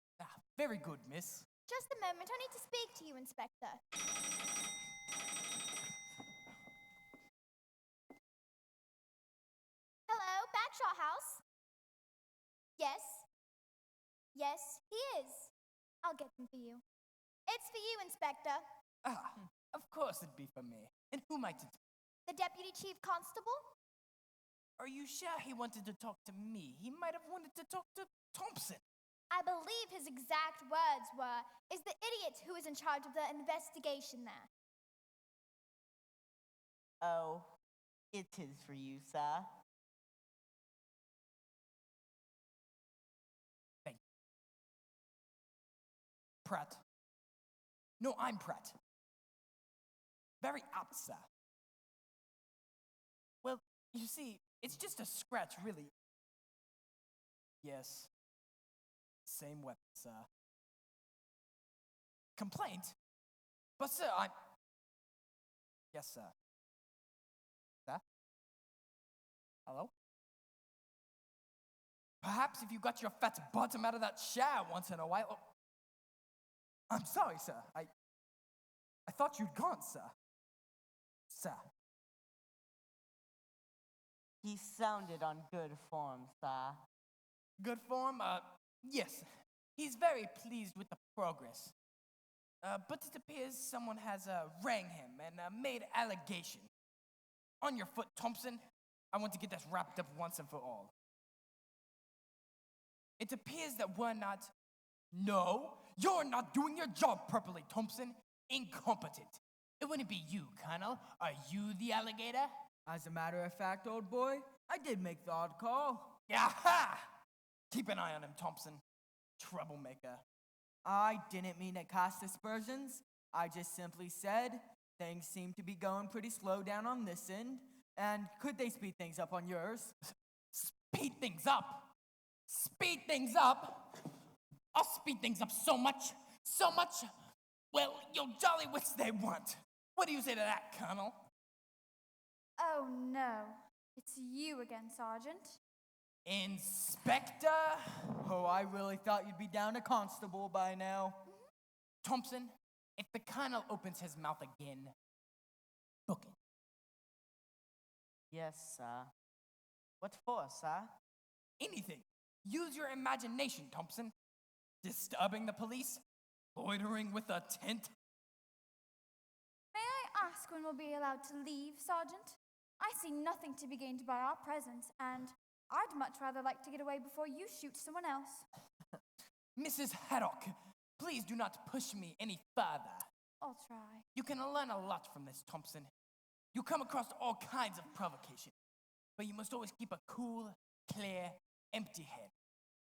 Speaker 10: Very good, miss.
Speaker 4: Just a moment. I need to speak to you, Inspector. Hello, Backshot House? Yes. Yes, he is. I'll get them for you. It's for you, Inspector.
Speaker 10: Of course it'd be for me. And who might it be?
Speaker 4: The Deputy Chief Constable?
Speaker 10: Are you sure he wanted to talk to me? He might have wanted to talk to Thompson.
Speaker 4: I believe his exact words were, "Is the idiot who is in charge of the investigation there?"
Speaker 9: Oh, it is for you, sir.
Speaker 10: Thank you. Pratt. No, I'm Pratt. Very apt, sir. Well, you see, it's just a scratch, really. Yes. Same weapon, sir. Complaint? But, sir, I'm... Yes, sir. Sir? Hello? Perhaps if you got your fat bottom out of that shower once in a while... Oh. I'm sorry, sir. I thought you'd gone, sir. Sir.
Speaker 9: He sounded on good form, sir.
Speaker 10: Good form? Yes. He's very pleased with the progress. But it appears someone has rang him and made allegation. On your foot, Thompson. I want to get this wrapped up once and for all. It appears that we're not... No, you're not doing your job properly, Thompson. Incompetent. It wouldn't be you, Colonel. Are you the alligator?
Speaker 5: As a matter of fact, old boy, I did make the odd call.
Speaker 10: Aha! Keep an eye on him, Thompson. Troublemaker.
Speaker 5: I didn't mean to cast aspersions. I just simply said things seem to be going pretty slow down on this end, and could they speed things up on yours?
Speaker 10: Speed things up? Speed things up? I'll speed things up so much, well, you'll jolly wish they weren't. What do you say to that, Colonel?
Speaker 3: Oh no, it's you again, Sergeant.
Speaker 10: Inspector?
Speaker 5: Oh, I really thought you'd be down to constable by now.
Speaker 10: Thompson, if the Colonel opens his mouth again, book it.
Speaker 9: Yes, sir. What for, sir?
Speaker 10: Anything. Use your imagination, Thompson. Disturbing the police? Loitering with a tent?
Speaker 3: May I ask when we'll be allowed to leave, Sergeant? I see nothing to be gained by our presence, and I'd much rather like to get away before you shoot someone else.
Speaker 10: Mrs. Haddock, please do not push me any further.
Speaker 3: I'll try.
Speaker 10: You can learn a lot from this, Thompson. You come across all kinds of provocation, but you must always keep a cool, clear, empty head.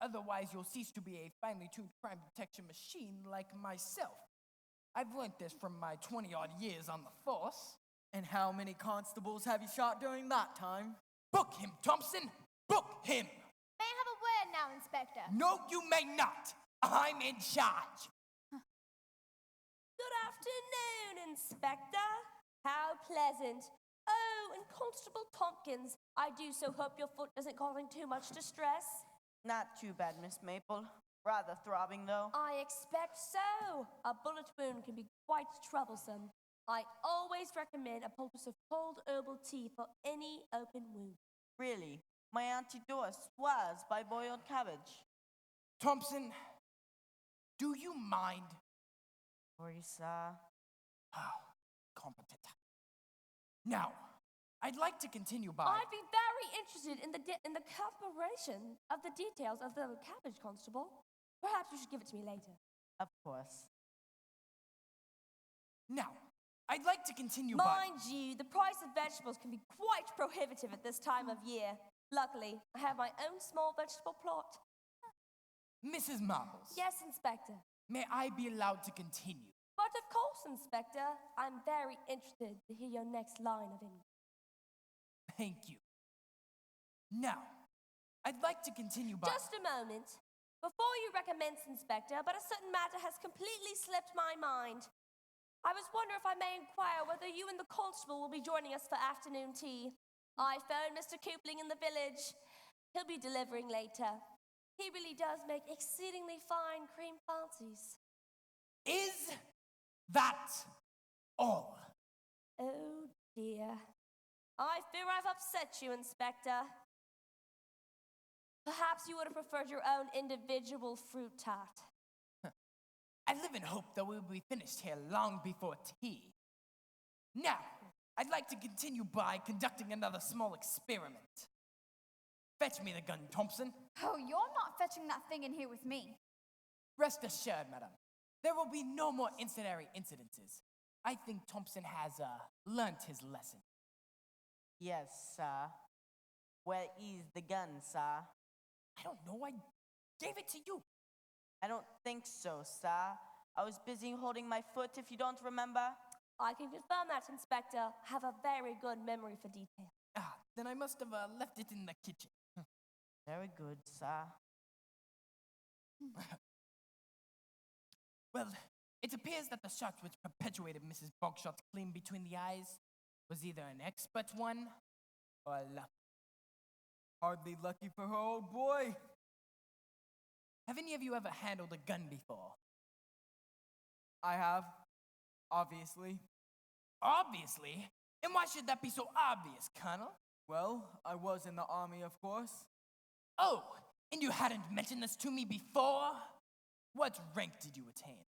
Speaker 10: Otherwise, you'll cease to be a finely tuned crime detection machine like myself. I've learned this from my 20-odd years on the force.
Speaker 5: And how many constables have you shot during that time?
Speaker 10: Book him, Thompson! Book him!
Speaker 4: May I have a word now, Inspector?
Speaker 10: No, you may not. I'm in charge.
Speaker 8: Good afternoon, Inspector. How pleasant. Oh, and Constable Tompkins, I do so hope your foot isn't causing too much distress.
Speaker 9: Not too bad, Miss Maple. Rather throbbing, though.
Speaker 8: I expect so. A bullet wound can be quite troublesome. I always recommend a poultice of cold herbal tea for any open wound.
Speaker 9: Really? My Auntie Dora swears by boiled cabbage.
Speaker 10: Thompson, do you mind?
Speaker 9: Sorry, sir.
Speaker 10: Oh, competent. Now, I'd like to continue by...
Speaker 8: I'd be very interested in the corporation of the details of the cabbage, Constable. Perhaps you should give it to me later.
Speaker 9: Of course.
Speaker 10: Now, I'd like to continue by...
Speaker 8: Mind you, the price of vegetables can be quite prohibitive at this time of year. Luckily, I have my own small vegetable plot.
Speaker 10: Mrs. Marbles.
Speaker 8: Yes, Inspector.
Speaker 10: May I be allowed to continue?
Speaker 8: But of course, Inspector, I'm very interested to hear your next line of inquiry.
Speaker 10: Thank you. Now, I'd like to continue by...
Speaker 8: Just a moment. Before you recommence, Inspector, but a certain matter has completely slipped my mind. I was wondering if I may inquire whether you and the constable will be joining us for afternoon tea. I phoned Mr. Coupling in the village. He'll be delivering later. He really does make exceedingly fine cream fancies.
Speaker 10: Is that all?
Speaker 8: Oh, dear. I fear I've upset you, Inspector. Perhaps you would have preferred your own individual fruit tart.
Speaker 10: I live in hope that we'll be finished here long before tea. Now, I'd like to continue by conducting another small experiment. Fetch me the gun, Thompson.
Speaker 3: Oh, you're not fetching that thing in here with me.
Speaker 10: Rest assured, madam, there will be no more incendiary incidences. I think Thompson has learnt his lesson.
Speaker 9: Yes, sir. Where is the gun, sir?
Speaker 10: I don't know, I gave it to you.
Speaker 9: I don't think so, sir. I was busy holding my foot, if you don't remember.
Speaker 8: I can confirm that, Inspector. I have a very good memory for detail.
Speaker 10: Ah, then I must have left it in the kitchen.
Speaker 9: Very good, sir.
Speaker 10: Well, it appears that the shot which perpetuated Mrs. Bogshot's claim between the eyes was either an expert one or lucky. Hardly lucky for her old boy. Have any of you ever handled a gun before? I have, obviously. Obviously? And why should that be so obvious, Colonel? Well, I was in the army, of course. Oh, and you hadn't mentioned this to me before? What rank did you attain?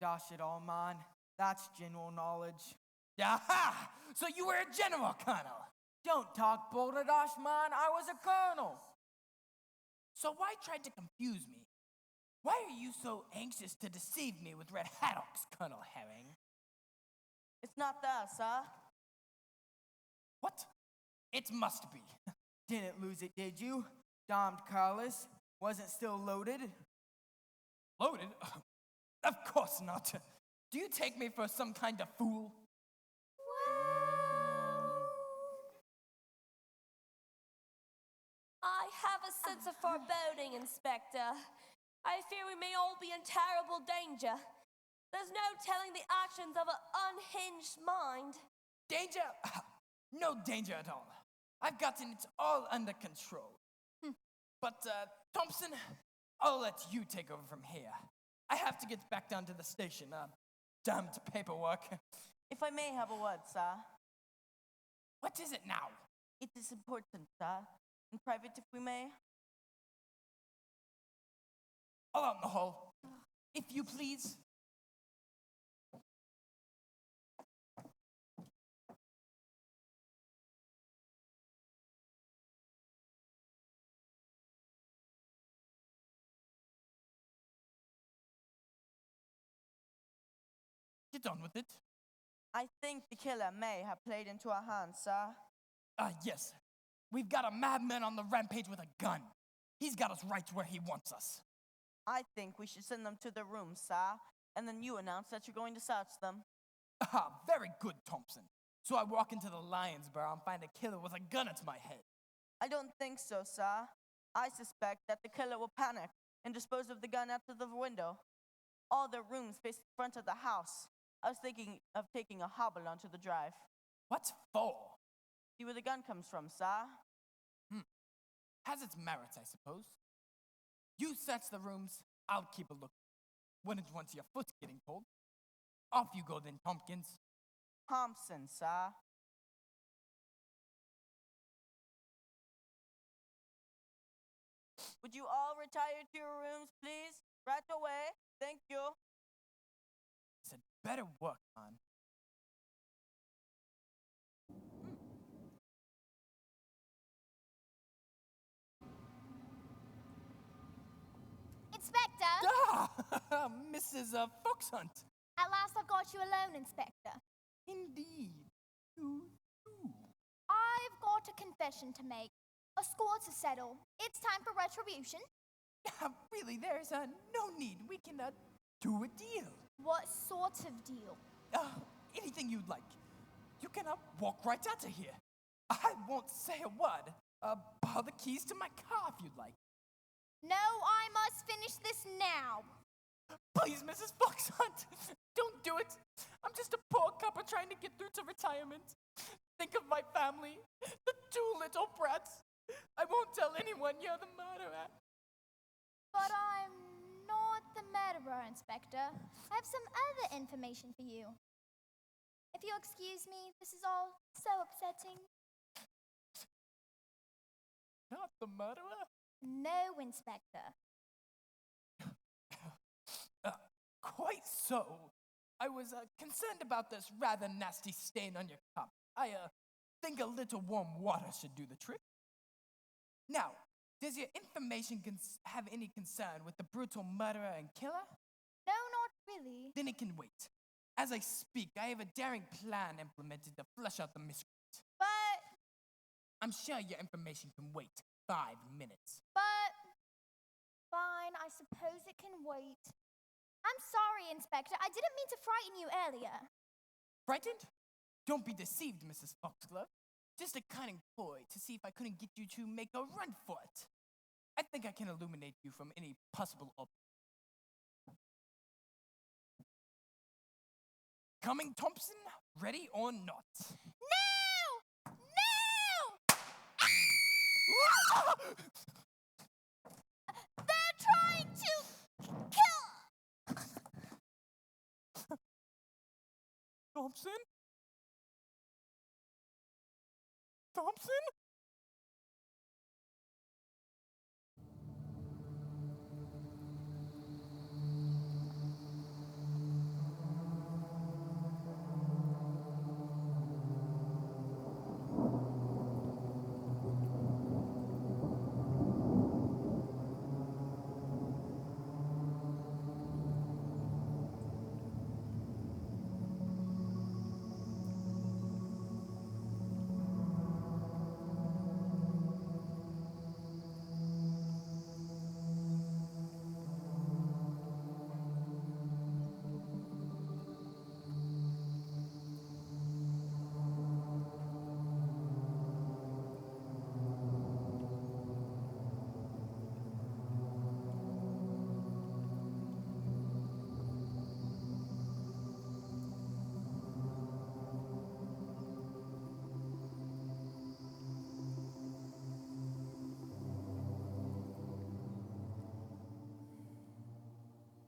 Speaker 10: Gosh it all, man. That's general knowledge. Aha! So you were a general, Colonel. Don't talk balderdash, man. I was a colonel. So why try to confuse me? Why are you so anxious to deceive me with red haddocks, Colonel Herring?
Speaker 9: It's not there, sir.
Speaker 10: What? It must be. Didn't lose it, did you? Damned careless. Wasn't still loaded? Loaded? Of course not. Do you take me for some kind of fool?
Speaker 8: I have a sense of foreboding, Inspector. I fear we may all be in terrible danger. There's no telling the actions of an unhinged mind.
Speaker 10: Danger? No danger at all. I've gotten it all under control. But, Thompson, I'll let you take over from here. I have to get back down to the station. Damned paperwork.
Speaker 9: If I may have a word, sir.
Speaker 10: What is it now?
Speaker 9: It is important, sir. In private, if we may.
Speaker 10: All out in the hall. If you please. Get on with it.
Speaker 9: I think the killer may have played into our hands, sir.
Speaker 10: Yes. We've got a madman on the rampage with a gun. He's got us right where he wants us.
Speaker 9: I think we should send them to their rooms, sir, and then you announce that you're going to search them.
Speaker 10: Very good, Thompson. So I walk into the lion's bar and find a killer with a gun at my head.
Speaker 9: I don't think so, sir. I suspect that the killer will panic and dispose of the gun out of the window. All their rooms face the front of the house. I was thinking of taking a hobble onto the drive.
Speaker 10: What for?
Speaker 9: See where the gun comes from, sir.
Speaker 10: Has its merits, I suppose. You search the rooms, I'll keep a look. Wouldn't want your foot getting cold. Off you go then, Tompkins.
Speaker 9: Thompson, sir. Would you all retire to your rooms, please? Right away. Thank you.
Speaker 10: Said better work, man.
Speaker 4: Inspector!
Speaker 10: Mrs. Foxhunt.
Speaker 4: At last I've got you alone, Inspector.
Speaker 10: Indeed. You.
Speaker 4: I've got a confession to make. A score to settle. It's time for retribution.
Speaker 10: Really, there's no need. We can do a deal.
Speaker 4: What sort of deal?
Speaker 10: Anything you'd like. You can walk right out of here. I won't say a word. Borrow the keys to my car if you'd like.
Speaker 4: No, I must finish this now.
Speaker 10: Please, Mrs. Foxhunt, don't do it. I'm just a poor copper trying to get through to retirement. Think of my family, the two little Pratts. I won't tell anyone you're the murderer.
Speaker 4: But I'm not the murderer, Inspector. I have some other information for you. If you'll excuse me, this is all so upsetting.
Speaker 10: Not the murderer?
Speaker 4: No, Inspector.
Speaker 10: Quite so. I was concerned about this rather nasty stain on your cup. I think a little warm water should do the trick. Now, does your information have any concern with the brutal murderer and killer?
Speaker 4: No, not really.
Speaker 10: Then it can wait. As I speak, I have a daring plan implemented to flush out the miscreant.
Speaker 4: But,
Speaker 10: I'm sure your information can wait 5 minutes.
Speaker 4: fine, I suppose it can wait. I'm sorry, Inspector. I didn't mean to frighten you earlier.
Speaker 10: Frightened? Don't be deceived, Mrs. Foxglove. Just a cunning ploy to see if I couldn't get you to make a run for it. I think I can illuminate you from any possible opening. Coming, Thompson? Ready or not?
Speaker 4: No! No! They're trying to kill.
Speaker 10: Thompson? Thompson?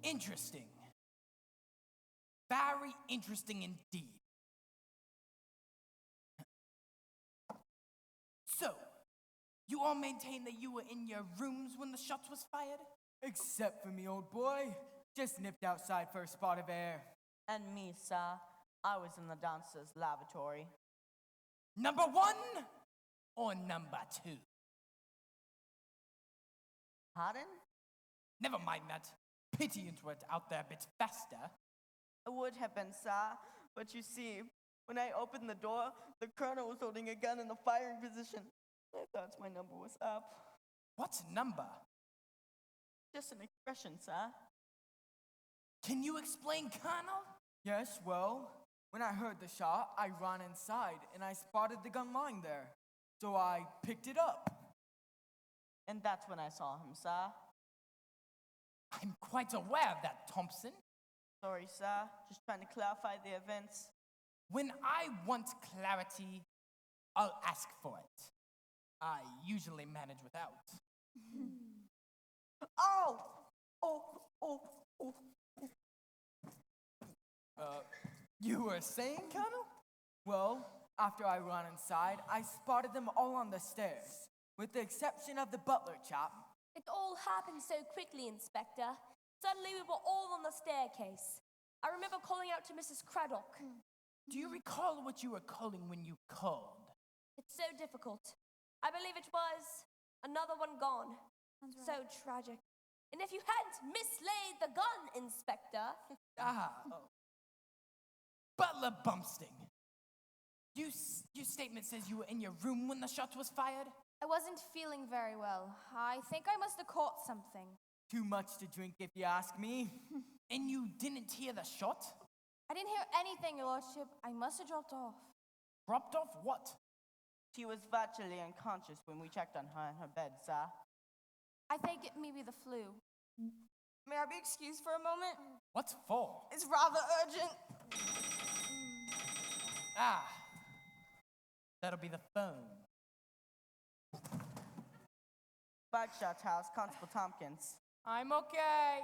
Speaker 10: Interesting. Very interesting indeed. So, you all maintain that you were in your rooms when the shots was fired? Except for me, old boy. Just nipped outside for a spot of air.
Speaker 9: And me, sir. I was in the downstairs lavatory.
Speaker 10: Number 1 or number 2?
Speaker 9: Pardon?
Speaker 10: Never mind that. Pity into it out there a bit faster.
Speaker 9: It would have been, sir. But you see, when I opened the door, the colonel was holding a gun in the firing position. I thought my number was up.
Speaker 10: What number?
Speaker 9: Just an expression, sir.
Speaker 10: Can you explain, Colonel? Yes, well, when I heard the shot, I ran inside and I spotted the gun lying there. So I picked it up.
Speaker 9: And that's when I saw him, sir.
Speaker 10: I'm quite aware of that, Thompson.
Speaker 9: Sorry, sir. Just trying to clarify the events.
Speaker 10: When I want clarity, I'll ask for it. I usually manage without.
Speaker 9: Oh! Oh!
Speaker 10: You were saying, Colonel? Well, after I ran inside, I spotted them all on the stairs, with the exception of the butler chap.
Speaker 8: It all happened so quickly, Inspector. Suddenly we were all on the staircase. I remember calling out to Mrs. Craddock.
Speaker 10: Do you recall what you were calling when you called?
Speaker 8: It's so difficult. I believe it was another one gone. So tragic. And if you hadn't mislaid the gun, Inspector.
Speaker 10: Butler Bumsting. Your statement says you were in your room when the shot was fired?
Speaker 3: I wasn't feeling very well. I think I must have caught something.
Speaker 10: Too much to drink, if you ask me. And you didn't hear the shot?
Speaker 3: I didn't hear anything, Your Lordship. I must have dropped off.
Speaker 10: Dropped off what?
Speaker 9: She was virtually unconscious when we checked on her in her bed, sir.
Speaker 3: I think it may be the flu.
Speaker 7: May I be excused for a moment?
Speaker 10: What for?
Speaker 7: It's rather urgent.
Speaker 10: That'll be the phone.
Speaker 9: Bagshot House, Constable Tompkins.
Speaker 7: I'm okay.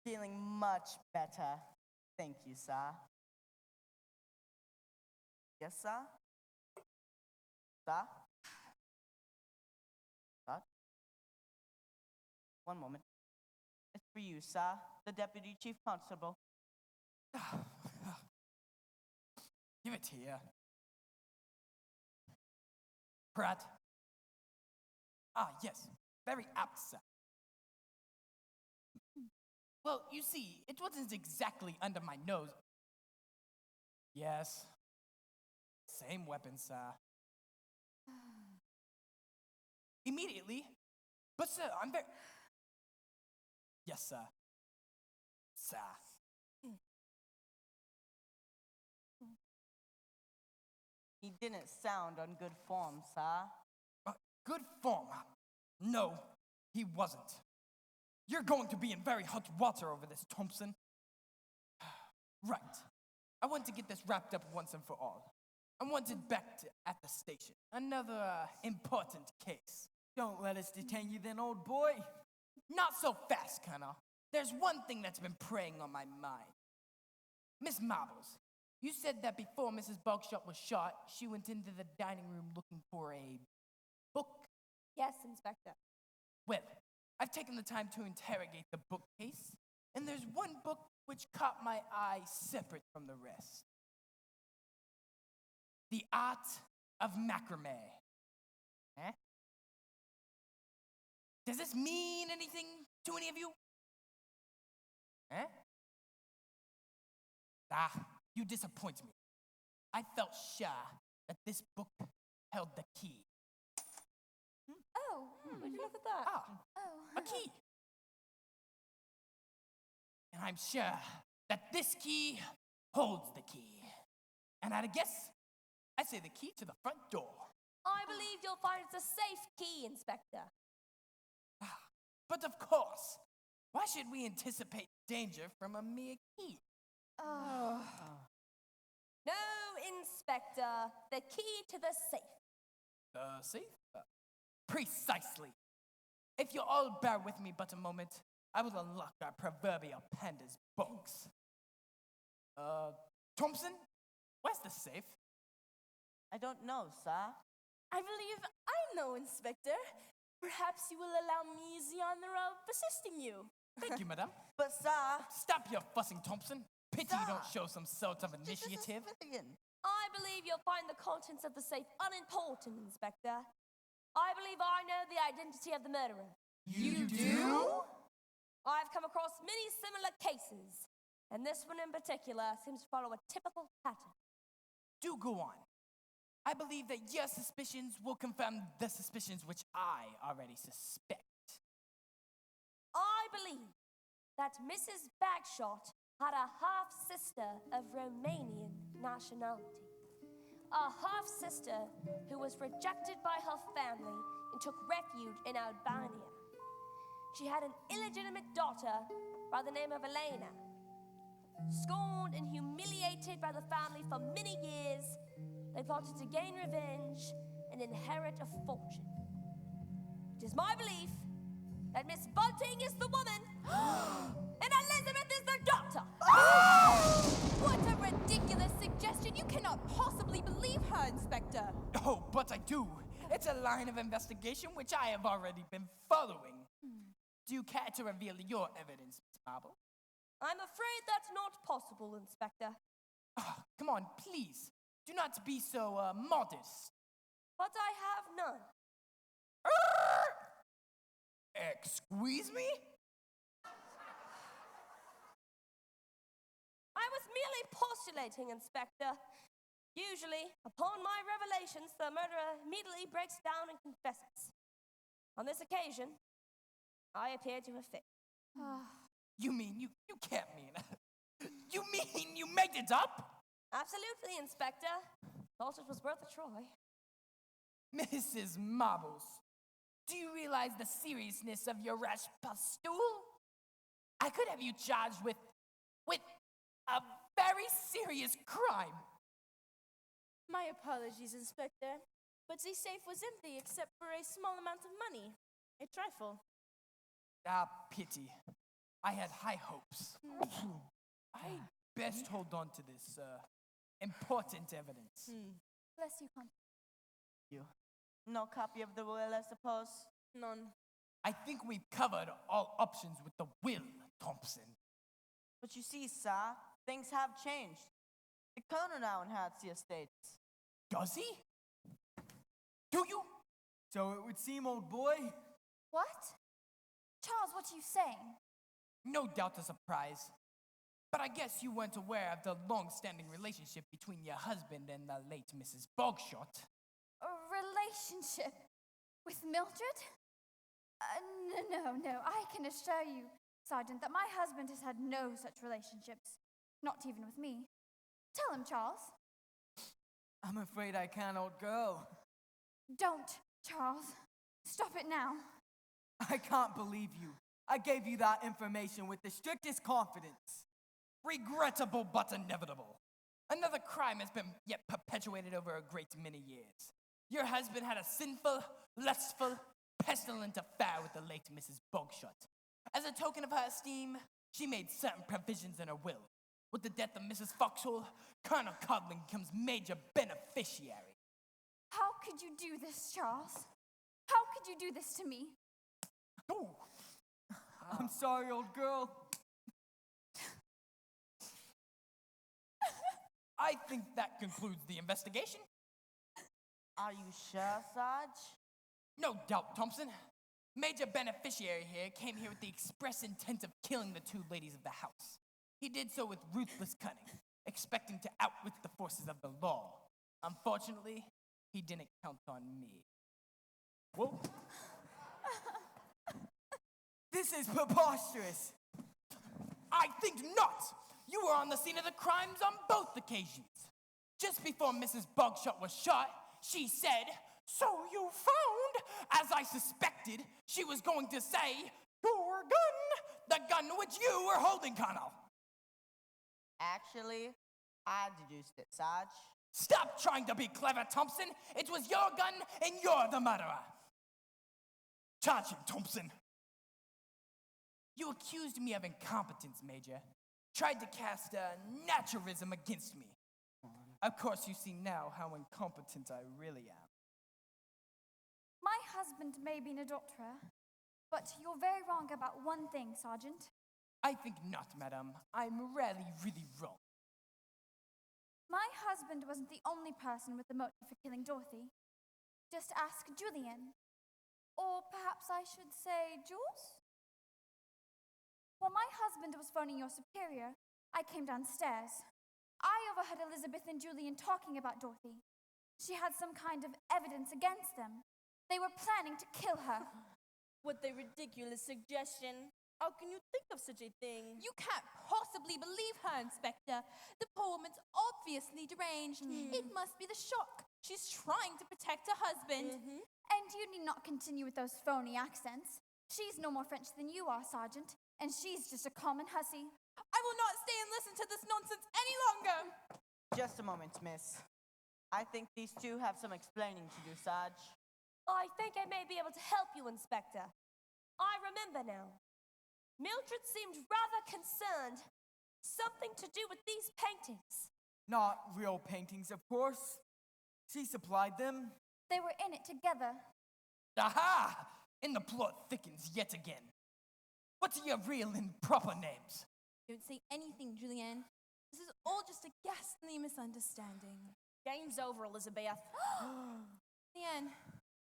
Speaker 9: Feeling much better. Thank you, sir. Yes, sir? Sir? Sir? One moment. It's for you, sir, the Deputy Chief Constable.
Speaker 10: Give it here. Pratt. Yes. Very apt, sir. Well, you see, it wasn't exactly under my nose. Yes. Same weapon, sir. Immediately. But, sir, I'm very... Yes, sir. Sir.
Speaker 9: didn't sound on good form, sir.
Speaker 10: Good form. No, he wasn't. You're going to be in very hot water over this, Thompson. Right. I want to get this wrapped up once and for all. I want it back at the station. Another important case.
Speaker 5: Don't let us detain you then, old boy.
Speaker 10: Not so fast, Connor. There's one thing that's been preying on my mind. Miss Marbles, you said that before Mrs. Bogshot was shot, she went into the dining room looking for a book.
Speaker 8: Yes, Inspector.
Speaker 10: Well, I've taken the time to interrogate the bookcase, and there's one book which caught my eye separate from the rest. The Art of Macrame. Eh? Does this mean anything to any of you? Eh? Ah, you disappoint me. I felt sure that this book held the key.
Speaker 8: Oh, would you look at that?
Speaker 10: A key. And I'm sure that this key holds the key. And at a guess, I say the key to the front door.
Speaker 8: I believe you'll find it's a safe key, Inspector.
Speaker 10: But of course, why should we anticipate danger from a mere key?
Speaker 8: No, Inspector. The key to the safe.
Speaker 10: The safe? Precisely. If you'll all bear with me but a moment, I will unlock our proverbial panda's box. Thompson, where's the safe?
Speaker 9: I don't know, sir.
Speaker 6: I believe I know, Inspector. Perhaps you will allow me the honor of assisting you.
Speaker 10: Thank you, madame.
Speaker 9: But, sir...
Speaker 10: Stop your fussing, Thompson. Pity you don't show some sort of initiative.
Speaker 8: I believe you'll find the contents of the safe unimportant, Inspector. I believe I know the identity of the murderer.
Speaker 10: You do?
Speaker 8: I've come across many similar cases, and this one in particular seems to follow a typical pattern.
Speaker 10: Do go on. I believe that your suspicions will confirm the suspicions which I already suspect.
Speaker 8: I believe that Mrs. Bagshot had a half-sister of Romanian nationality. A half-sister who was rejected by her family and took refuge in Albania. She had an illegitimate daughter by the name of Elena. Scorned and humiliated by the family for many years, they plotted to gain revenge and inherit a fortune. It is my belief that Miss Bunting is the woman and Elizabeth is the daughter.
Speaker 7: What a ridiculous suggestion! You cannot possibly believe her, Inspector.
Speaker 10: Oh, but I do. It's a line of investigation which I have already been following. Do you care to reveal your evidence, Miss Marble?
Speaker 8: I'm afraid that's not possible, Inspector.
Speaker 10: Come on, please. Do not be so modest.
Speaker 8: But I have none.
Speaker 10: Excuse me?
Speaker 8: I was merely postulating, Inspector. Usually, upon my revelations, the murderer immediately breaks down and confesses. On this occasion, I appear to have failed.
Speaker 10: You mean you can't mean? You mean you made it up?
Speaker 8: Absolutely, Inspector. Thought it was worth a try.
Speaker 10: Mrs. Marbles, do you realize the seriousness of your rash pustule? I could have you charged with a very serious crime.
Speaker 6: My apologies, Inspector, but the safe was empty except for a small amount of money. A trifle.
Speaker 10: Ah, pity. I had high hopes. I best hold on to this important evidence.
Speaker 4: Bless you, Con.
Speaker 9: No copy of the will, I suppose?
Speaker 6: None.
Speaker 10: I think we've covered all options with the will, Thompson.
Speaker 9: But you see, sir, things have changed. The Colonel now inherits the estates.
Speaker 10: Does he? Do you?
Speaker 5: So it would seem, old boy.
Speaker 3: What? Charles, what are you saying?
Speaker 10: No doubt a surprise. But I guess you weren't aware of the long-standing relationship between your husband and the late Mrs. Bogshot.
Speaker 3: A relationship with Mildred? No. I can assure you, Sergeant, that my husband has had no such relationships. Not even with me. Tell him, Charles.
Speaker 5: I'm afraid I can't, old girl.
Speaker 3: Don't, Charles. Stop it now.
Speaker 5: I can't believe you. I gave you that information with the strictest confidence.
Speaker 10: Regrettable but inevitable. Another crime has been yet perpetuated over a great many years. Your husband had a sinful, lustful, pestilent affair with the late Mrs. Bogshot. As a token of her esteem, she made certain provisions in her will. With the death of Mrs. Foxhall, Colonel Codling becomes major beneficiary.
Speaker 3: How could you do this, Charles? How could you do this to me?
Speaker 5: Oh, I'm sorry, old girl.
Speaker 10: I think that concludes the investigation.
Speaker 9: Are you sure, Sarge?
Speaker 10: No doubt, Thompson. Major beneficiary here came here with the express intent of killing the two ladies of the house. He did so with ruthless cunning, expecting to outwit the forces of the law. Unfortunately, he didn't count on me. Whoa.
Speaker 5: This is preposterous.
Speaker 10: I think not. You were on the scene of the crimes on both occasions. Just before Mrs. Bogshot was shot, she said, "So you found," as I suspected, she was going to say, "your gun," the gun which you were holding, Colonel.
Speaker 9: Actually, I deduced it, Sarge.
Speaker 10: Stop trying to be clever, Thompson. It was your gun and you're the murderer. Charge him, Thompson. You accused me of incompetence, Major. Tried to cast a naturism against me. Of course, you see now how incompetent I really am.
Speaker 3: My husband may be an adulterer, but you're very wrong about one thing, Sergeant.
Speaker 10: I think not, madame. I'm really, really wrong.
Speaker 3: My husband wasn't the only person with the motive for killing Dorothy. Just ask Julian. Or perhaps I should say Jules? While my husband was phoning your superior, I came downstairs. I overheard Elizabeth and Julian talking about Dorothy. She had some kind of evidence against them. They were planning to kill her.
Speaker 6: What a ridiculous suggestion. How can you think of such a thing?
Speaker 7: You can't possibly believe her, Inspector. The poor woman's obviously deranged. It must be the shock. She's trying to protect her husband.
Speaker 3: And you need not continue with those phony accents. She's no more French than you are, Sergeant, and she's just a common hussy.
Speaker 7: I will not stay and listen to this nonsense any longer.
Speaker 9: Just a moment, miss. I think these two have some explaining to do, Sarge.
Speaker 8: I think I may be able to help you, Inspector. I remember now. Mildred seemed rather concerned. Something to do with these paintings.
Speaker 5: Not real paintings, of course. She supplied them.
Speaker 3: They were in it together.
Speaker 10: Aha! And the plot thickens yet again. What's your real and proper names?
Speaker 7: Don't say anything, Julianne. This is all just a ghastly misunderstanding.
Speaker 6: Game's over, Elizabeth.
Speaker 7: Julianne,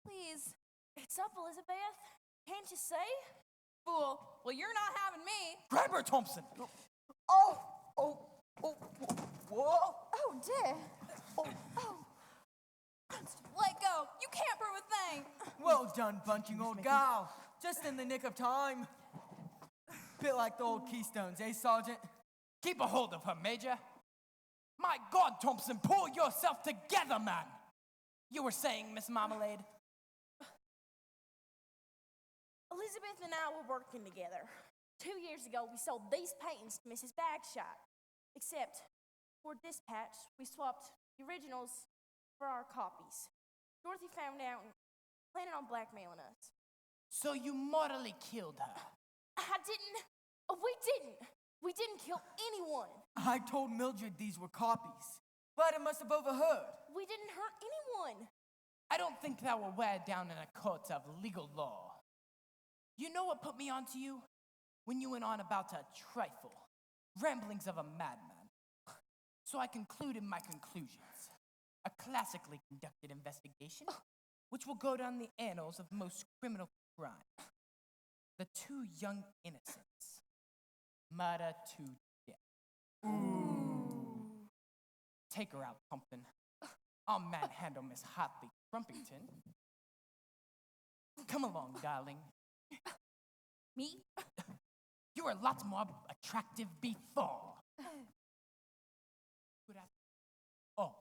Speaker 7: please.
Speaker 6: It's up, Elizabeth. Can't you say?
Speaker 7: Fool. Well, you're not having me.
Speaker 10: Grab her, Thompson.
Speaker 9: Oh, whoa.
Speaker 3: Oh, dear.
Speaker 7: Let go. You can't prove a thing.
Speaker 5: Well done, bunching old gal. Just in the nick of time. Bit like the old Keystones, eh, Sergeant?
Speaker 10: Keep a hold of her, Major. My God, Thompson, pull yourself together, man. You were saying, Miss Marmalade?
Speaker 6: Elizabeth and I were working together. 2 years ago, we sold these paintings to Mrs. Bagshot. Except, for dispatch, we swapped the originals for our copies. Dorothy found out and planning on blackmailing us.
Speaker 10: So you mortally killed her.
Speaker 6: I didn't. We didn't. We didn't kill anyone.
Speaker 5: I told Mildred these were copies. But I must have overheard.
Speaker 6: We didn't hurt anyone.
Speaker 10: I don't think that will wear down in a court of legal law. You know what put me onto you? When you went on about a trifle, ramblings of a madman. So I concluded my conclusions. A classically conducted investigation, which will go down the annals of most criminal crime. The two young innocents. Murder to death. Ooh. Take her out, Pumpkin. I'll manhandle Miss Hartley Trumpington. Come along, darling.
Speaker 7: Me?
Speaker 10: You were a lot more attractive before. Good afternoon. Oh,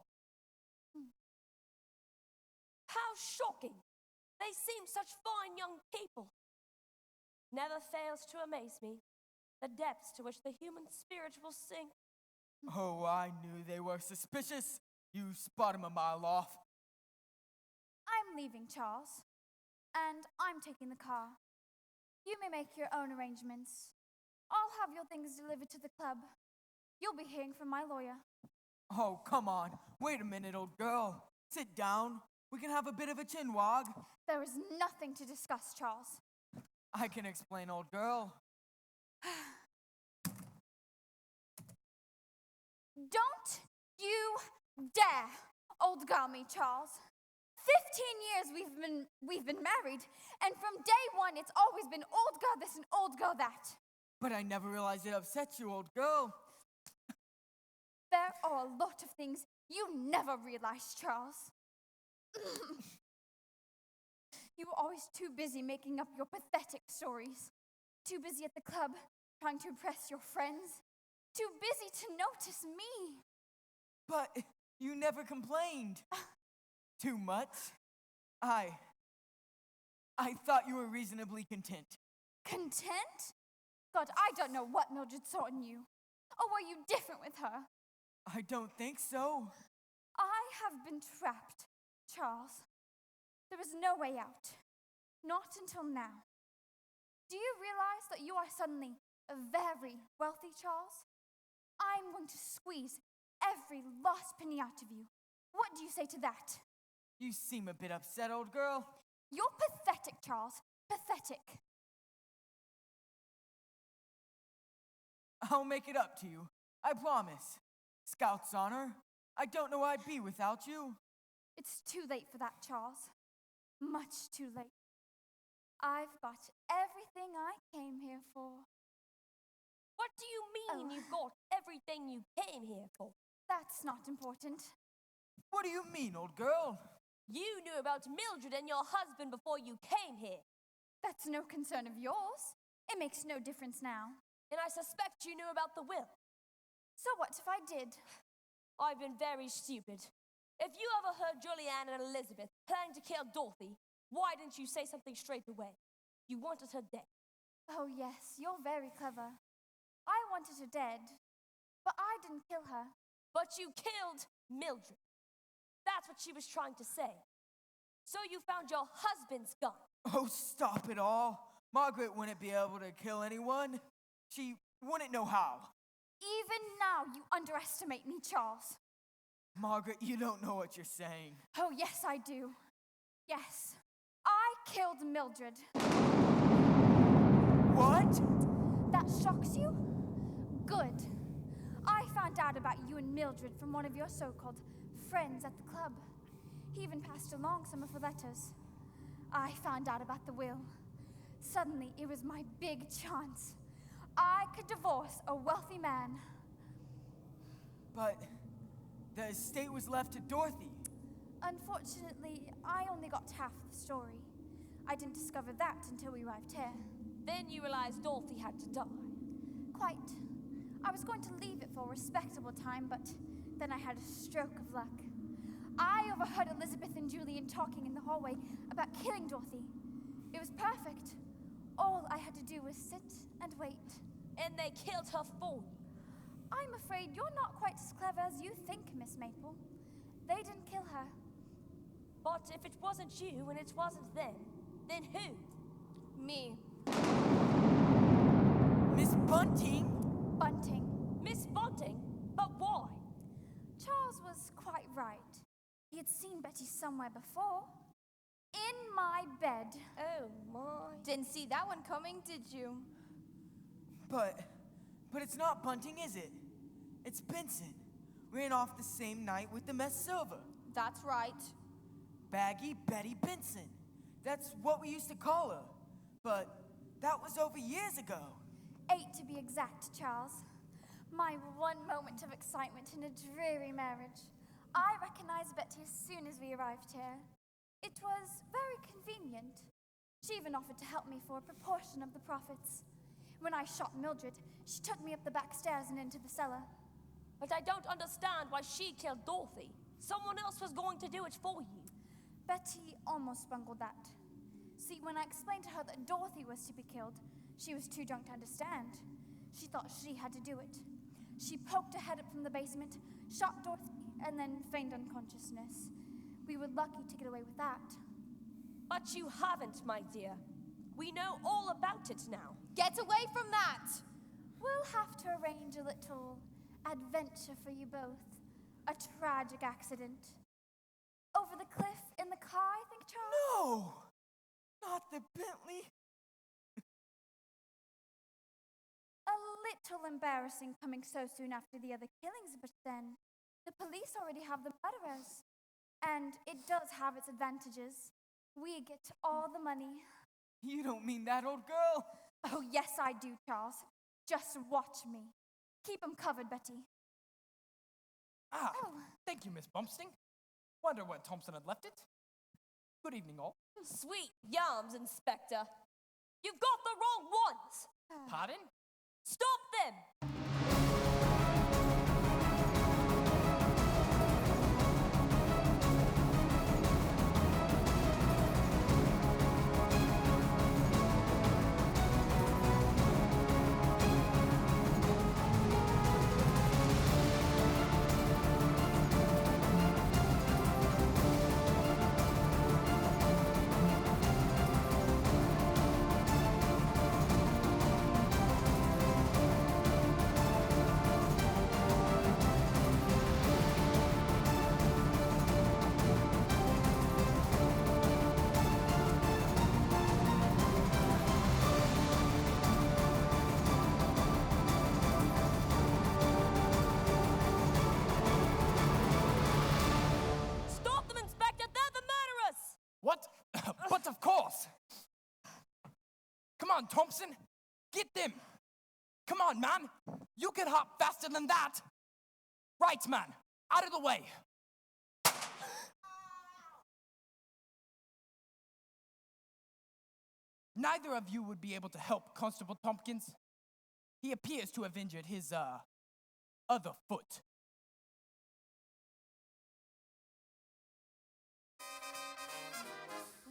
Speaker 8: How shocking! They seem such fine young people. Never fails to amaze me the depths to which the human spirit will sink.
Speaker 5: Oh, I knew they were suspicious. You spot 'em a mile off.
Speaker 3: I'm leaving, Charles. And I'm taking the car. You may make your own arrangements. I'll have your things delivered to the club. You'll be hearing from my lawyer.
Speaker 5: Oh, come on. Wait a minute, old girl. Sit down. We can have a bit of a chinwag.
Speaker 3: There is nothing to discuss, Charles.
Speaker 5: I can explain, old girl.
Speaker 3: Don't you dare old girl me, Charles. 15 years we've been married, and from day one it's always been old girl this and old girl that.
Speaker 5: But I never realized it upset you, old girl.
Speaker 3: There are a lot of things you never realized, Charles. You were always too busy making up your pathetic stories. Too busy at the club trying to impress your friends. Too busy to notice me.
Speaker 5: But you never complained. Too much. I thought you were reasonably content.
Speaker 3: Content? God, I don't know what Mildred saw in you. Or were you different with her?
Speaker 5: I don't think so.
Speaker 3: I have been trapped, Charles. There is no way out. Not until now. Do you realize that you are suddenly a very wealthy Charles? I'm going to squeeze every last penny out of you. What do you say to that?
Speaker 5: You seem a bit upset, old girl.
Speaker 3: You're pathetic, Charles. Pathetic.
Speaker 5: I'll make it up to you. I promise. Scout's honor. I don't know where I'd be without you.
Speaker 3: It's too late for that, Charles. Much too late. I've got everything I came here for.
Speaker 8: What do you mean you've got everything you came here for?
Speaker 3: That's not important.
Speaker 5: What do you mean, old girl?
Speaker 8: You knew about Mildred and your husband before you came here.
Speaker 3: That's no concern of yours. It makes no difference now.
Speaker 8: And I suspect you knew about the will.
Speaker 3: So what if I did?
Speaker 8: I've been very stupid. If you ever heard Julianne and Elizabeth planning to kill Dorothy, why didn't you say something straight away? You wanted her dead.
Speaker 3: Oh yes, you're very clever. I wanted her dead, but I didn't kill her.
Speaker 8: But you killed Mildred. That's what she was trying to say. So you found your husband's gun.
Speaker 5: Oh, stop it all. Margaret wouldn't be able to kill anyone. She wouldn't know how.
Speaker 3: Even now, you underestimate me, Charles.
Speaker 5: Margaret, you don't know what you're saying.
Speaker 3: Oh, yes, I do. Yes, I killed Mildred.
Speaker 5: What?
Speaker 3: That shocks you? Good. I found out about you and Mildred from one of your so-called friends at the club. He even passed along some of her letters. I found out about the will. Suddenly, it was my big chance. I could divorce a wealthy man.
Speaker 5: But the estate was left to Dorothy.
Speaker 3: Unfortunately, I only got half the story. I didn't discover that until we arrived here.
Speaker 8: Then you realized Dorothy had to die.
Speaker 3: Quite. I was going to leave it for a respectable time, but then I had a stroke of luck. I overheard Elizabeth and Julian talking in the hallway about killing Dorothy. It was perfect. All I had to do was sit and wait.
Speaker 8: And they killed her for you.
Speaker 3: I'm afraid you're not quite as clever as you think, Miss Maple. They didn't kill her.
Speaker 8: But if it wasn't you and it wasn't them, then who?
Speaker 7: Me.
Speaker 5: Miss Bunting?
Speaker 3: Bunting.
Speaker 8: Miss Bunting? But why?
Speaker 3: Charles was quite right. He had seen Betty somewhere before. In my bed.
Speaker 8: Oh my.
Speaker 7: Didn't see that one coming, did you?
Speaker 5: But it's not Bunting, is it? It's Benson. Ran off the same night with the Miss Silver.
Speaker 7: That's right.
Speaker 5: Baggy Betty Benson. That's what we used to call her. But that was over years ago.
Speaker 3: 8 to be exact, Charles. My one moment of excitement in a dreary marriage. I recognized Betty as soon as we arrived here. It was very convenient. She even offered to help me for a proportion of the profits. When I shot Mildred, she took me up the back stairs and into the cellar.
Speaker 8: But I don't understand why she killed Dorothy. Someone else was going to do it for you.
Speaker 3: Betty almost bungled that. See, when I explained to her that Dorothy was to be killed, she was too drunk to understand. She thought she had to do it. She poked her head up from the basement, shot Dorothy, and then feigned unconsciousness. We were lucky to get away with that.
Speaker 8: But you haven't, my dear. We know all about it now.
Speaker 4: Get away from that!
Speaker 3: We'll have to arrange a little adventure for you both. A tragic accident. Over the cliff in the car, I think, Charles?
Speaker 5: No! Not the Bentley.
Speaker 3: A little embarrassing coming so soon after the other killings, but then the police already have the murderers. And it does have its advantages. We get all the money.
Speaker 5: You don't mean that, old girl.
Speaker 3: Oh, yes, I do, Charles. Just watch me. Keep 'em covered, Betty.
Speaker 10: Ah,
Speaker 3: Oh.
Speaker 10: thank you, Miss Bumpsting. Wonder what Thompson had left it. Good evening, all.
Speaker 8: Sweet yams, Inspector. You've got the wrong ones.
Speaker 10: Pardon?
Speaker 8: Stop them! Stop them, Inspector! They're the murderers!
Speaker 10: What? But of course. Come on, Thompson. Get them. Come on, man. You can hop faster than that. Right, man. Out of the way. Neither of you would be able to help Constable Tompkins. He appears to have injured his, other foot.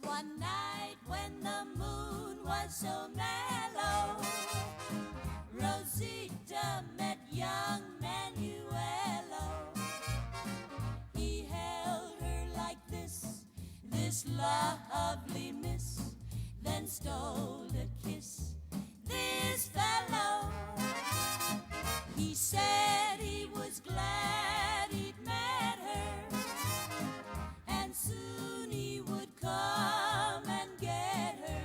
Speaker 11: One night when the moon was so mellow, Rosita met young Manuelo. He held her like this lovely miss, then stole a kiss. This fellow, he said he was glad he'd met her, and soon he would come and get her.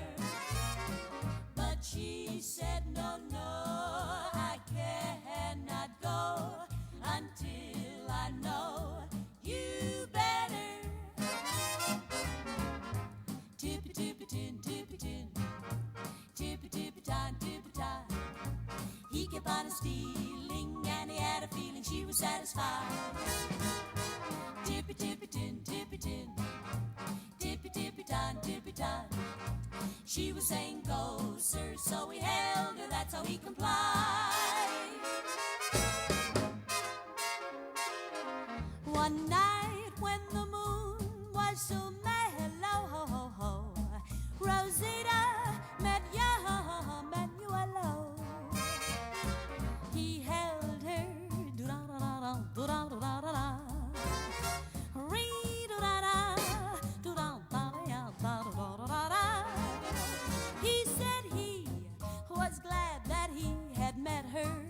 Speaker 11: But she said, no, no, I cannot go until I know you better. Tippy, tippy, tin, tippy, tin. Tippy, tippy, time, tippy, time. He kept on stealing, and he had a feeling she was satisfied. Tippy, tippy, tin, tippy, tin. Tippy, tippy, time, tippy, time. She was saying, go, sir, so he held her, that's how he complied. One night when the moon was so mellow, Rosita met young Manuelo. He held her, do-da-da-da-da, do-da-da-da-da, ree-do-da-da, do-da-da-da-da-da-da-da. He said he was glad that he had met her,